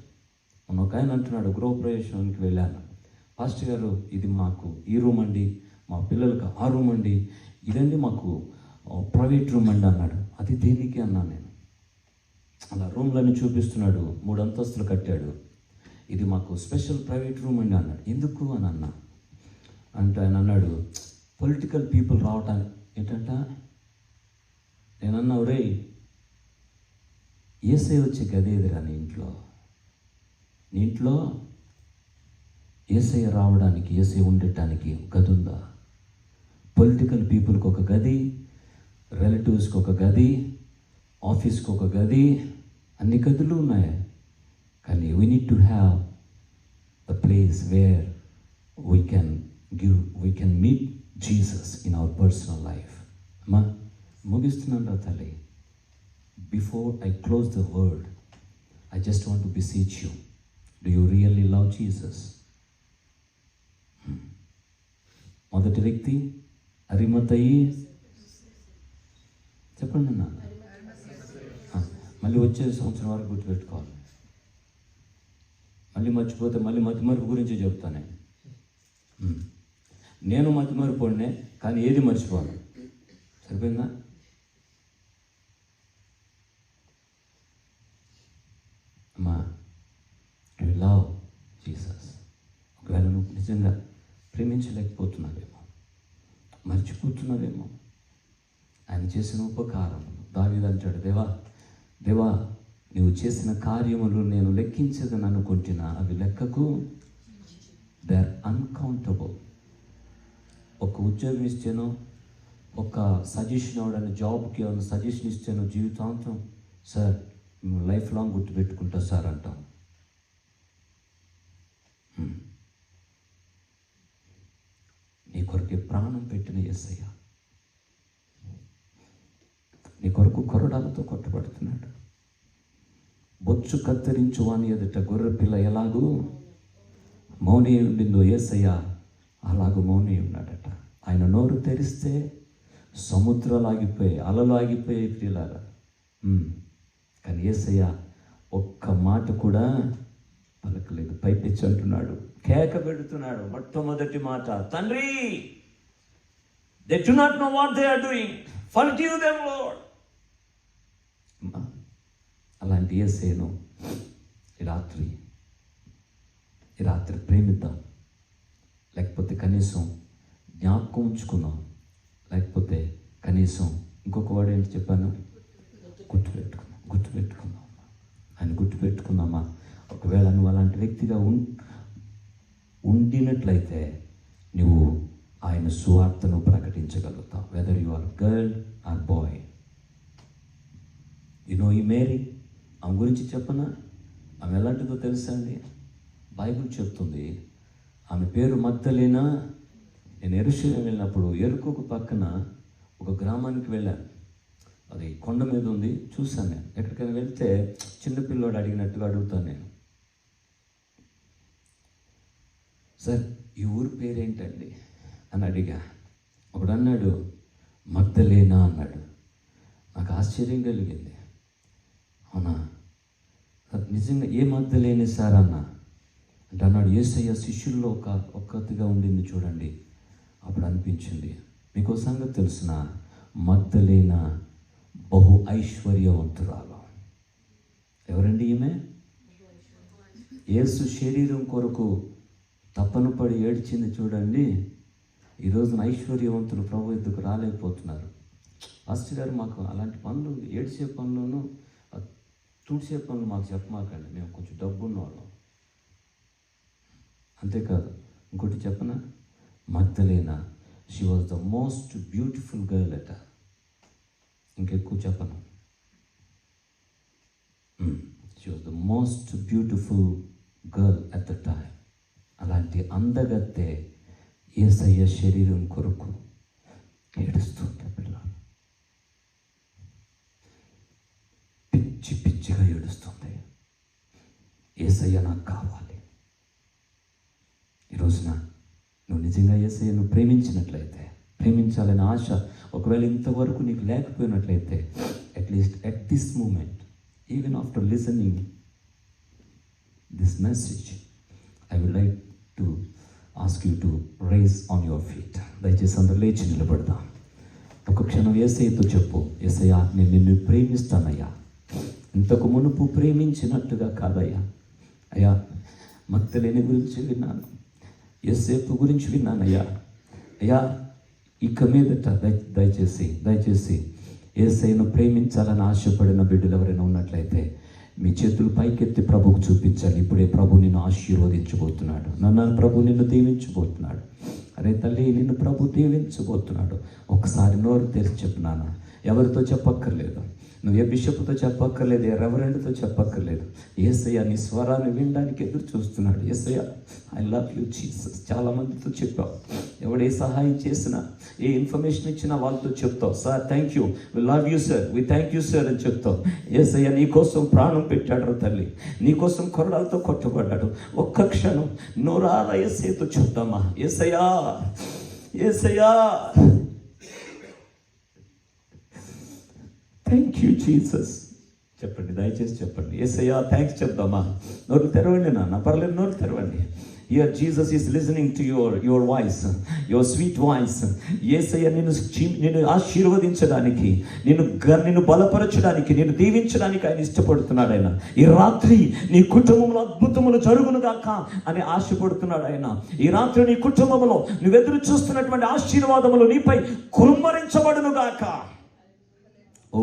ఒక ఆయన అంటున్నాడు, గృహప్రవేశానికి వెళ్ళాను, పాస్టర్ గారు ఇది మాకు ఈ రూమ్ అండి, మా పిల్లలకు ఆ రూమ్ అండి, ఇదండి మాకు ప్రైవేట్ రూమ్ అండి అన్నాడు. అది దేనికి అన్నాను నేను. అలా రూమ్లన్నీ చూపిస్తున్నాడు, 3 అంతస్తులు కట్టాడు. ఇది మాకు స్పెషల్ ప్రైవేట్ రూమ్ అండి అన్నాడు. ఎందుకు అని అన్నా అంటే ఆయన అన్నాడు, పొలిటికల్ పీపుల్ రావటానికి. ఏంటంట నేనన్నా, రే యేసయ్య వచ్చే గది ఎదురా నీ ఇంట్లో యేసయ్య రావడానికి, యేసయ్య ఉండటానికి గది ఉందా? పొలిటికల్ పీపుల్కి ఒక గది, రిలేటివ్స్కి ఒక గది, ఆఫీస్కి ఒక గది, అన్ని గదులు ఉన్నాయి. కానీ we need to have the place where we can meet Jesus in our personal life. అమ్మా ముగిస్తున్నాను రా తల్లి. Before I close the word, I just want to beseech you, do you really love Jesus? మొదటి వ్యక్తి అరిమతయి, చెప్పండి అన్న. మళ్ళీ వచ్చే సంవత్సరం వరకు గుర్తుపెట్టుకోవాలి. మళ్ళీ మర్చిపోతే మళ్ళీ మతిమరుపు గురించి చెప్తాను. నేను మతిమరుపునే, కానీ ఏది మర్చిపోను. సరిపోయిందా? అమ్మా, యు లవ్ జీసస్. ఒకవేళ నువ్వు నిజంగా ప్రేమించలేకపోతున్నావేమో, మర్చిపోతున్నావేమో ఆయన చేసిన ఉపకారం. దావీదు అంటాడు, దేవా నువ్వు చేసిన కార్యములు నేను లెక్కించదని అనుకుంటున్నా, అవి లెక్కకు దే ఆర్ అన్కౌంటబుల్. ఒక ఉద్యోగం ఇస్తేనో, ఒక సజెషన్ అవడానికి జాబ్కి ఏమైనా సజెషన్ ఇస్తేనో జీవితాంతం సార్ లైఫ్ లాంగ్ గుర్తుపెట్టుకుంటా సార్ అంటాం. నీ కొరకే ప్రాణం పెట్టిన యేసయ్య నీ కొరకు కొరడాలతో కొట్టబడుతున్నాడు. బొచ్చు కత్తిరించు వాని ఎదుట గొర్రె పిల్ల ఎలాగూ మౌని ఉండిందో యేసయ్య అలాగూ మౌని ఉన్నాడట. ఆయన నోరు తెరిస్తే సముద్రాలు ఆగిపోయాయి, అలలు ఆగిపోయాయి ప్రియులారా. కానీ యేసయ్య ఒక్క మాట కూడా పలకలేదు. పైపెచ్చి అంటున్నాడు, కేక పెడుతున్నాడు. మొట్టమొదటి మాట, తండ్రి, they do not know what they are doing, forgive them Lord. అలాంటి యేసయ్యను ఈ రాత్రి ప్రేమిద్దాం. లేకపోతే కనీసం జ్ఞాపకం ఉంచుకుందాం. లేకపోతే కనీసం ఇంకొక వాడు ఏంటి చెప్పాను, గుర్తుపెట్టుకుందాం. ఆయన గుర్తుపెట్టుకుందామా? ఒకవేళ నువ్వు అలాంటి వ్యక్తిగా ఉండినట్లయితే నువ్వు ఆయన సువార్తను ప్రకటించగలుగుతావు. Whether you are girl or boy. ఈ మేరీ, ఆమె గురించి చెప్పనా? ఆమె ఎలాంటిదో తెలుసా అండి? బైబిల్ చెప్తుంది, ఆమె పేరు మగ్దలేనా. నేను యెరూషలేము వెళ్ళినప్పుడు ఎరుకకు పక్కన ఒక గ్రామానికి వెళ్ళాను. అది కొండ మీద ఉంది. చూశాను నేను. ఎక్కడికైనా వెళ్తే చిన్నపిల్లోడు అడిగినట్టుగా అడుగుతాను నేను, సార్ ఈ ఊరి పేరేంటండి అని అడిగా. ఒకడు అన్నాడు మగ్దలేనా అన్నాడు. నాకు ఆశ్చర్యం కలిగింది. అవునా నిజంగా ఏ మగ్దలేని సార్ అన్న అంటే అన్నాడు, యేసయ్య శిష్యుల్లో ఒక్కతిగా ఉండింది చూడండి. అప్పుడు అనిపించింది, మీకు సంగతి తెలిసిన మగ్దలేనా బహు ఐశ్వర్యవంతురాలు. ఎవరండి ఈమె? యేసు శరీరం కొరకు తపన పడి ఏడ్చింది చూడండి. ఈ రోజున ఐశ్వర్యవంతులు ప్రభు ఎద్దుకు రాలేకపోతున్నారు. పాస్టర్ గారు మాకు అలాంటి పనులు, ఏడ్చే పనులను తుడిచే పనులు మాకు చెప్పమాకండి, మేము కొంచెం డబ్బున్న వాళ్ళం. అంతేకాదు ఇంకోటి చెప్పనా, Magdalena she was the most beautiful girl అట. ఇంకెక్కువ చెప్పను. She was the most beautiful girl at the time. అలాంటి అందగత్తే యేసయ్య శరీరం కొరకు ఏడుస్తుంటే పిల్లలు పిచ్చి పిచ్చిగా ఏడుస్తుంది. యేసయ్య నాకు కావాలి. ఈ రోజున నువ్వు నిజంగా యేసయ్యను ప్రేమించినట్లయితే, ప్రేమించాలని ఆశ ఒకవేళ ఇంతవరకు నీకు లేకపోయినట్లయితే, at least at this moment, even after listening this message, I would like to ask you to rise on your feet. దయచేసి అందరూ లేచి నిలబడదాం. ఒక క్షణం యేసయ్యతో చెప్పు, యేసయ్య నేను నిన్ను ప్రేమిస్తానయ్యా, ఇంతకు మునుపు ప్రేమించినట్టుగా కాదయ్యా. అయ్యా మగ్దలేని గురించి విన్నాను, యోసేపు గురించి విన్నానయ్యా. అయ్యా ఇక మీదట దయచేసి యేసయ్యను ప్రేమించాలని ఆశపడిన బిడ్డలు ఎవరైనా ఉన్నట్లయితే మీ చేతులు పైకెత్తి ప్రభుకు చూపించాలి. ఇప్పుడే ప్రభు నిన్ను ఆశీర్వదించబోతున్నాడు. నన్ను ప్రభు నిన్ను దీవించబోతున్నాడు. అరే తల్లి నిన్ను ప్రభు దీవించబోతున్నాడు. ఒకసారి నోరు తెరిచి చెప్పు నాన్న. ఎవరితో చెప్పక్కర్లేదు, నువ్వు ఏ బిషప్తో చెప్పక్కర్లేదు, ఏ రెవరెండ్తో చెప్పక్కర్లేదు. యేసయ్య నీ స్వరాన్ని వినడానికి ఎదురు చూస్తున్నాడు. Yesayya I love you Jesus. చాలామందితో చెప్పావు, ఎవడే సహాయం చేసినా, ఏ ఇన్ఫర్మేషన్ ఇచ్చినా వాళ్ళతో చెప్తావు, sir thank you, we love you sir, we thank you sir అని చెప్తావు. యేసయ్య నీ కోసం ప్రాణం పెట్టాడు తల్లి, నీ కోసం కొరడాలతో కొట్టబడ్డాడు. ఒక్క క్షణం నోరాల యేసయ్యతో చెప్తామా, యేసయ్యా యేసయ్యా థ్యాంక్ యూ జీసస్. చెప్పండి, దయచేసి చెప్పండి. యేసయ్యా థ్యాంక్స్ చెప్దామా. నోరు తెరవండి నాన్న, పర్లేదు నోరు తెరవండి. Here Jesus is listening to your voice, your sweet voice. యేసయ్య నిన్ను ఆశీర్వదించడానికి, నిన్ను బలపరచడానికి, నిన్ను దీవించడానికి ఆయన ఇష్టపడుతున్నాడు. ఆయన ఈ రాత్రి నీ కుటుంబంలో అద్భుతములు జరుగును గాక అని ఆశపడుతున్నాడు. ఆయన ఈ రాత్రి నీ కుటుంబంలో నువ్వు ఎదురు చూస్తున్నటువంటి ఆశీర్వాదములు నీపై కుమ్మరించబడును గాక. ఓ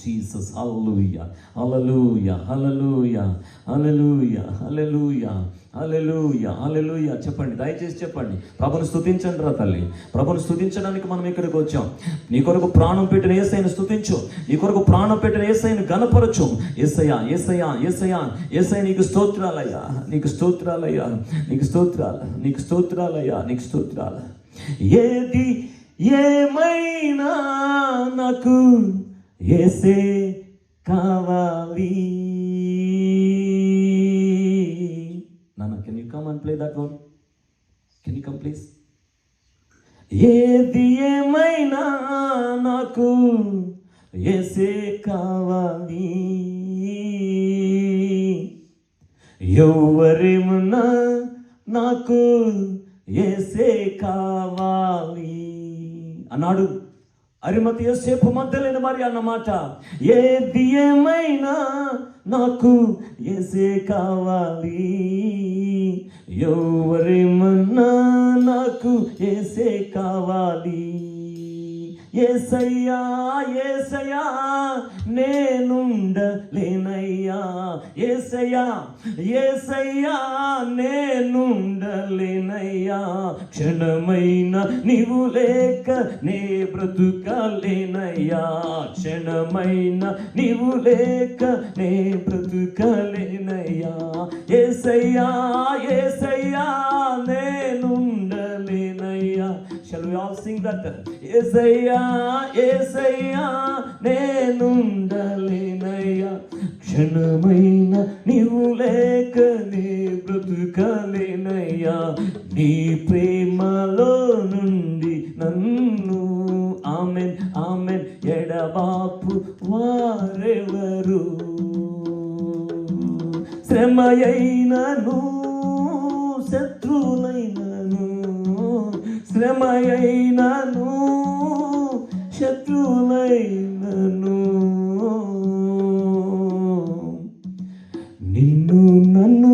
జీసస్, హల్లెలూయా హల్లెలూయా హల్లెలూయా హల్లెలూయా హల్లెలూయా హల్లెలూయా హల్లెలూయా. చెప్పండి, దయచేసి చెప్పండి. ప్రభుని స్తుతించండి రా తల్లి. ప్రభుని స్తుతించడానికి మనం ఇక్కడికి వచ్చాం. నీ కొరకు ప్రాణం పెట్టిన యేసయ్యను స్తుతించు, నీ కొరకు ప్రాణం పెట్టిన యేసయ్యను గణపరచు. యేసయ్యా యేసయ్యా యేసయ్యా యేసయ్య నీకు స్తోత్రాలయ్యా, నీకు స్తోత్రాలయ్యా, నీకు స్తోత్రాలు, నీకు స్తోత్రాలయ్యా, నీకు స్తోత్రాలు. ఏది ఏమైనా నాకు యేసే కావాలి. Nana, can you come and play that one? Can you come please? ఏది ఏమైనా నాకు యేసే కావాలి, ఎవరేమన్నా నాకు యేసే కావాలి అన్నాడు అరిమతు యోసేపు మగ్దలేని మరి అన్నమాట. ఏది ఏమైనా నాకు యేసే కావాలి, ఎవరేమన్నా నాకు యేసే కావాలి. యేసయ్యా యేసయ్యా నేనుండలేనయ్యా, యేసయ్యా యేసయ్యా నేనుండలేనయ్యా, క్షణమైన నీవు లేక నే బ్రతుకలేనయ్యా, క్షణమైన నీవు లేక నే బ్రతుకలేనయ్యా. యేసయ్యా యేసయ్యా నేనుండలేనయ్యా. Shall we we all sing that. యేసయ్యా యేసయ్యా నేనుండలేనయ్యా, క్షణమైన నీవు లేక నీ బ్రతుకలేనయ్యా, నీ ప్రేమలో నుండి నన్ను ఆమెన్ ఆమెన్ ఎడబాపు వారెవరు. శ్రమయైనను శత్రువులైనను, శ్రమయైనను శత్రువులైనను, నిన్ను నన్ను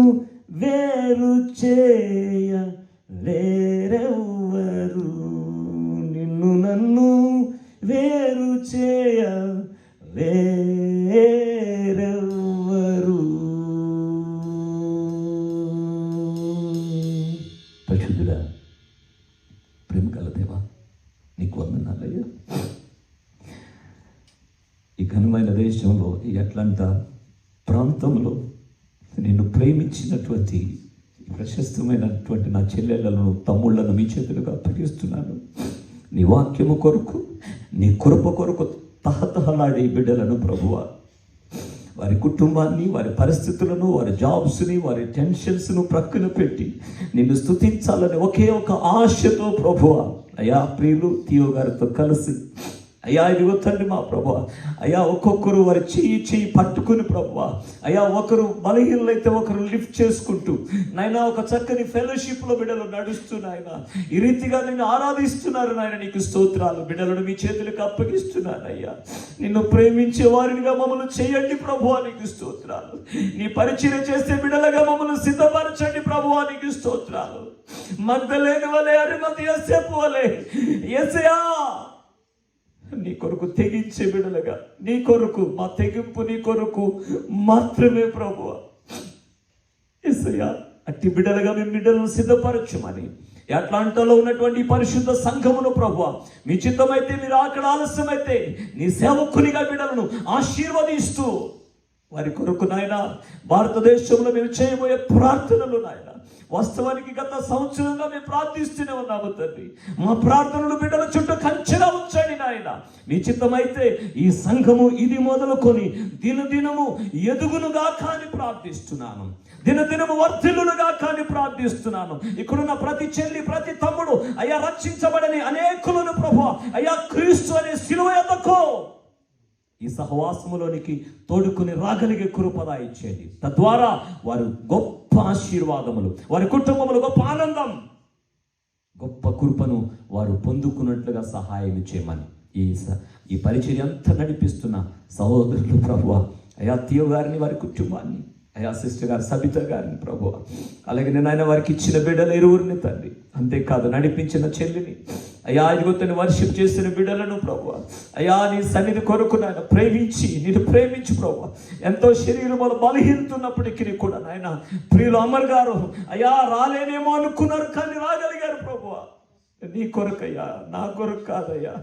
వేరు చేయ వేరెవ్వరు, నిన్ను నన్ను వేరు చేయ వేరెవ్వరు. పరిశుద్ధుడా, ప్రేమ కల దేవా, నీకు వందనాలయ్యా. ఈ ఘనమైన దేశంలో, ఈ అట్లాంటా ప్రాంతంలో నిన్ను ప్రేమించినటువంటి ప్రశస్తమైనటువంటి నా చెల్లెళ్లను తమ్ముళ్లను మీ చేతులుగా అప్పగిస్తున్నాను. నీ వాక్యము కొరకు, నీ కృప కొరకు తహతహలాడే బిడ్డలను ప్రభువా, వారి కుటుంబాన్ని, వారి పరిస్థితులను, వారి జాబ్స్ని, వారి టెన్షన్స్ను ప్రక్కన పెట్టి నిన్ను స్తుతించాలని ఒకే ఒక ఆశతో ప్రభువా, అయ్యా ప్రియులు థియో గారితో కలిసి అయ్యా ఇదిగో తండ్రి మా ప్రభువా, అయ్యా ఒక్కొక్కరు వారి చెయ్యి పట్టుకుని ప్రభువా, అయ్యా ఒకరు బలహీనలైతే ఒకరు లిఫ్ట్ చేసుకుంటూ నాయన ఒక చక్కని ఫెలోషిప్లో బిడ్డలు నడుస్తూ నాయన ఈ రీతిగా నిన్ను ఆరాధిస్తున్నారు నాయన. నీకు స్తోత్రాలు. బిడ్డలను మీ చేతులకు అప్పగిస్తున్నాను అయ్యా. నిన్ను ప్రేమించే వారినిగా మమ్మల్ని చేయండి ప్రభువా, నీకు స్తోత్రాలు. నీ పరిచయం చేసే బిడ్డలుగా మమ్మల్ని సిద్ధపరచండి ప్రభువా, నీకు స్తోత్రాలు. మగ్దలేని వలె అరిమతి యోసేపు వలె యేసయ్యా నీ కొరకు తెగించే బిడ్డలుగా, నీ కొరకు మా తెగింపు నీ కొరకు మాత్రమే ప్రభువా. యేసయ్యా అట్టి బిడ్డలుగా మేము బిడ్డలను సిద్ధపరచమని అట్లాంటాలో ఉన్నటువంటి పరిశుద్ధ సంఘమును ప్రభువా, మీ చిత్తమైతే మీరు అక్కడ ఆలస్యమైతే నీ సేవకునిగా బిడ్డలను ఆశీర్వదిస్తూ వారి కొరకు నాయన భారతదేశంలో మేము చేయబోయే ప్రార్థనలు నాయన వాస్తవానికి గత సంవత్సరంగా మేము ప్రార్థిస్తూనే ఉన్నాము తండ్రి. మా ప్రార్థనలు బిడ్డల చుట్టూ కంచెగా ఉంచండి నాయన. మీ చిత్తమైతే ఈ సంఘము ఇది మొదలుకొని దినదినము ఎదుగునుగా కానీ ప్రార్థిస్తున్నాను, దినదినము వర్ధిల్లునుగా కానీ ప్రార్థిస్తున్నాను. ఇక్కడున్న ప్రతి చెల్లి, ప్రతి తమ్ముడు అయ్యా రక్షించబడని అనేకులను ప్రభువా అయ్యా క్రీస్తు అనే శిలువ ఎద్దకో ఈ సహవాసములోనికి తోడుకుని రాగలిగే కృపద ఇచ్చేది. తద్వారా వారు గొప్ప ఆశీర్వాదములు, వారి కుటుంబములు గొప్ప ఆనందం, గొప్ప కృపను వారు పొందుకున్నట్లుగా సహాయం చేయమని ఈ పరిచర్య అంతా నడిపిస్తున్న సహోదరులు ప్రభువా అయ్యా థియో గారిని, వారి కుటుంబాన్ని, అయ్యా సిస్టర్ గారు సబిత గారిని ప్రభువా, అలాగే నేను ఆయన వారికి ఇచ్చిన బిడ్డలు ఇరువురిని తండ్రి, అంతేకాదు నడిపించిన చెల్లిని అయ్యా ఇదిగొత్తని వర్షిప్ చేసిన బిడ్డలను ప్రభువా అయ్యా నీ సన్నిధి కొరకు నాయన నిన్ను ప్రేమించి ప్రభువా ఎంతో శరీరంలో బలహీనతున్నప్పటికీ కూడా నాయన ప్రియులు అమర్ గారు అయ్యా రాలేనేమో అనుకున్నారు కానీ రాగలిగారు ప్రభువా. నీ కొరకయ్యా, నా కొరకు కాదయ్యా,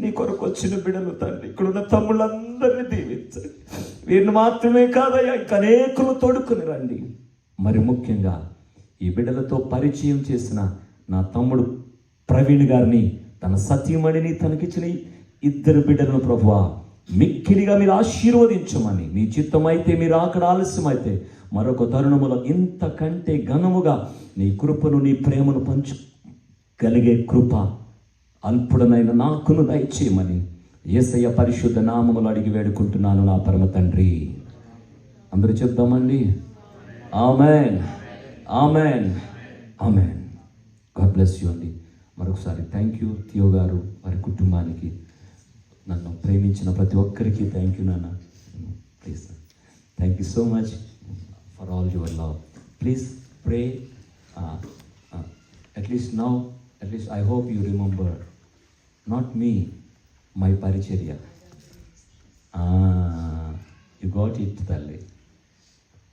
నీ కొరకు వచ్చిన బిడ్డలు తండ్రి ఇక్కడున్న తమ్ముళ్ళందరినీ దీవించండి. వీరిని మాత్రమే కాదయ్యా ఇంకా అనేకులు తోడుకుని రండి. మరి ముఖ్యంగా ఈ బిడ్డలతో పరిచయం చేసిన నా తమ్ముడు ప్రవీణ్ గారిని, తన సత్యమణిని, తనకిచ్చిన ఇద్దరు బిడ్డలను ప్రభువా మిక్కిలిగా మీరు ఆశీర్వదించమని, మీ చిత్తమైతే మీరు అక్కడ ఆలస్యమైతే మరొక తరుణములో ఇంతకంటే ఘనముగా నీ కృపను, నీ ప్రేమను పంచగలిగే కృప అల్పుడనైన నాకును దయచేయమని యేసయ్య పరిశుద్ధ నామములు అడిగి వేడుకుంటున్నాను నా పరమ తండ్రి. అందరూ చెప్దామండి amen, amen, amen. God bless you అండి. మరొకసారి థ్యాంక్ యూ థియో గారు, వారి కుటుంబానికి, నన్ను ప్రేమించిన ప్రతి ఒక్కరికి థ్యాంక్ యూ నాన్న. Please thank you so much for all your love. Please pray at least now, at least I hope you remember not me, my పరిచర్య. యు గాట్ ఇట్ తల్లి,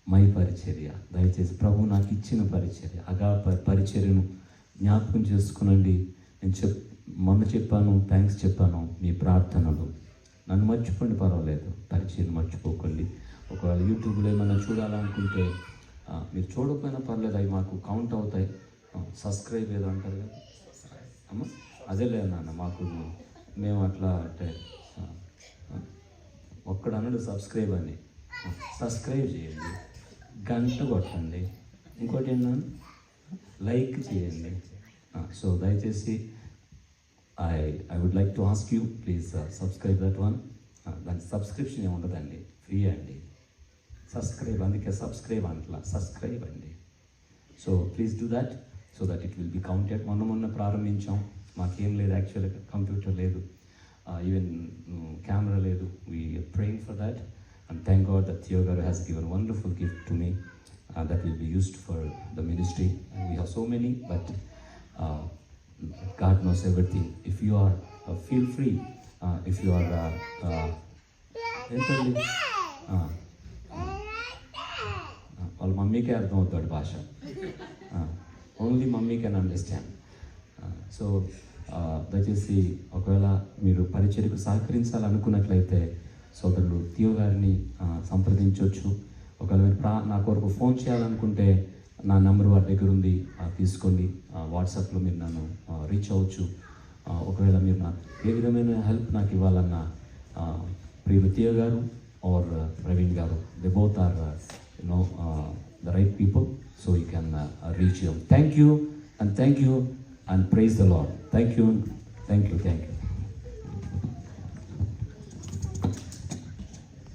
మై పరిచర్య. దయచేసి ప్రభు నాకు ఇచ్చిన పరిచర్య, పరిచర్యను జ్ఞాపకం చేసుకునండి. నేను మొన్న చెప్పాను, థ్యాంక్స్ చెప్పాను. మీ ప్రార్థనలు నన్ను మర్చిపోండి, పర్వాలేదు, పరిచయం మర్చిపోకండి. ఒకవేళ యూట్యూబ్లో ఏమైనా చూడాలనుకుంటే మీరు చూడకపోయినా పర్లేదు, అవి మాకు కౌంట్ అవుతాయి. సబ్స్క్రైబ్ ఏదో అంటారు కదా, అమ్మ అదేలే నాన్న మాకు మేము అట్లా అంటే ఒక్కడు అన్నాడు సబ్స్క్రైబ్ అని, సబ్స్క్రైబ్ చేయండి, గంట కొట్టండి, ఇంకోటి ఏంటన్నా లైక్ చేయండి. సో దయచేసి I would like to ask you please subscribe that one. దానికి సబ్స్క్రిప్షన్ ఏమి ఉండదండి, ఫ్రీ అండి. సబ్స్క్రైబ్, అందుకే సబ్స్క్రైబ్ అంటలా, సబ్స్క్రైబ్ అండి. So please do that so that it will be counted. మొన్న ప్రారంభించాం, మాకేం లేదు యాక్చువల్గా, కంప్యూటర్ లేదు, ఈవెన్ కెమెరా లేదు. We are praying for that and thank God that Theo గారు has given wonderful gift to me that will be used for the ministry. And we have so many, but God knows everything. If you are feel free, if you are entirely వాళ్ళ మమ్మీకే అర్థం అవుతాడు భాష, only mummy can understand. So దయచేసి ఒకవేళ మీరు పరిచర్యకు సహకరించాలనుకున్నట్లయితే సోదరుడు థియో గారిని సంప్రదించవచ్చు. ఒకవేళ మీరు నా కొరకు ఫోన్ చేయాలనుకుంటే నా నెంబర్ వారి దగ్గర ఉంది, తీసుకోండి. వాట్సాప్లో మీరు నన్ను రీచ్ అవ్వచ్చు. ఒకవేళ మీరు నాకు ఏ విధమైన హెల్ప్ నాకు ఇవ్వాలన్నా ప్రియులు థియో గారు ఆర్ ప్రవీణ్ గారు, they both are the right people, so you can reach them. Thank you and praise the Lord. Thank you.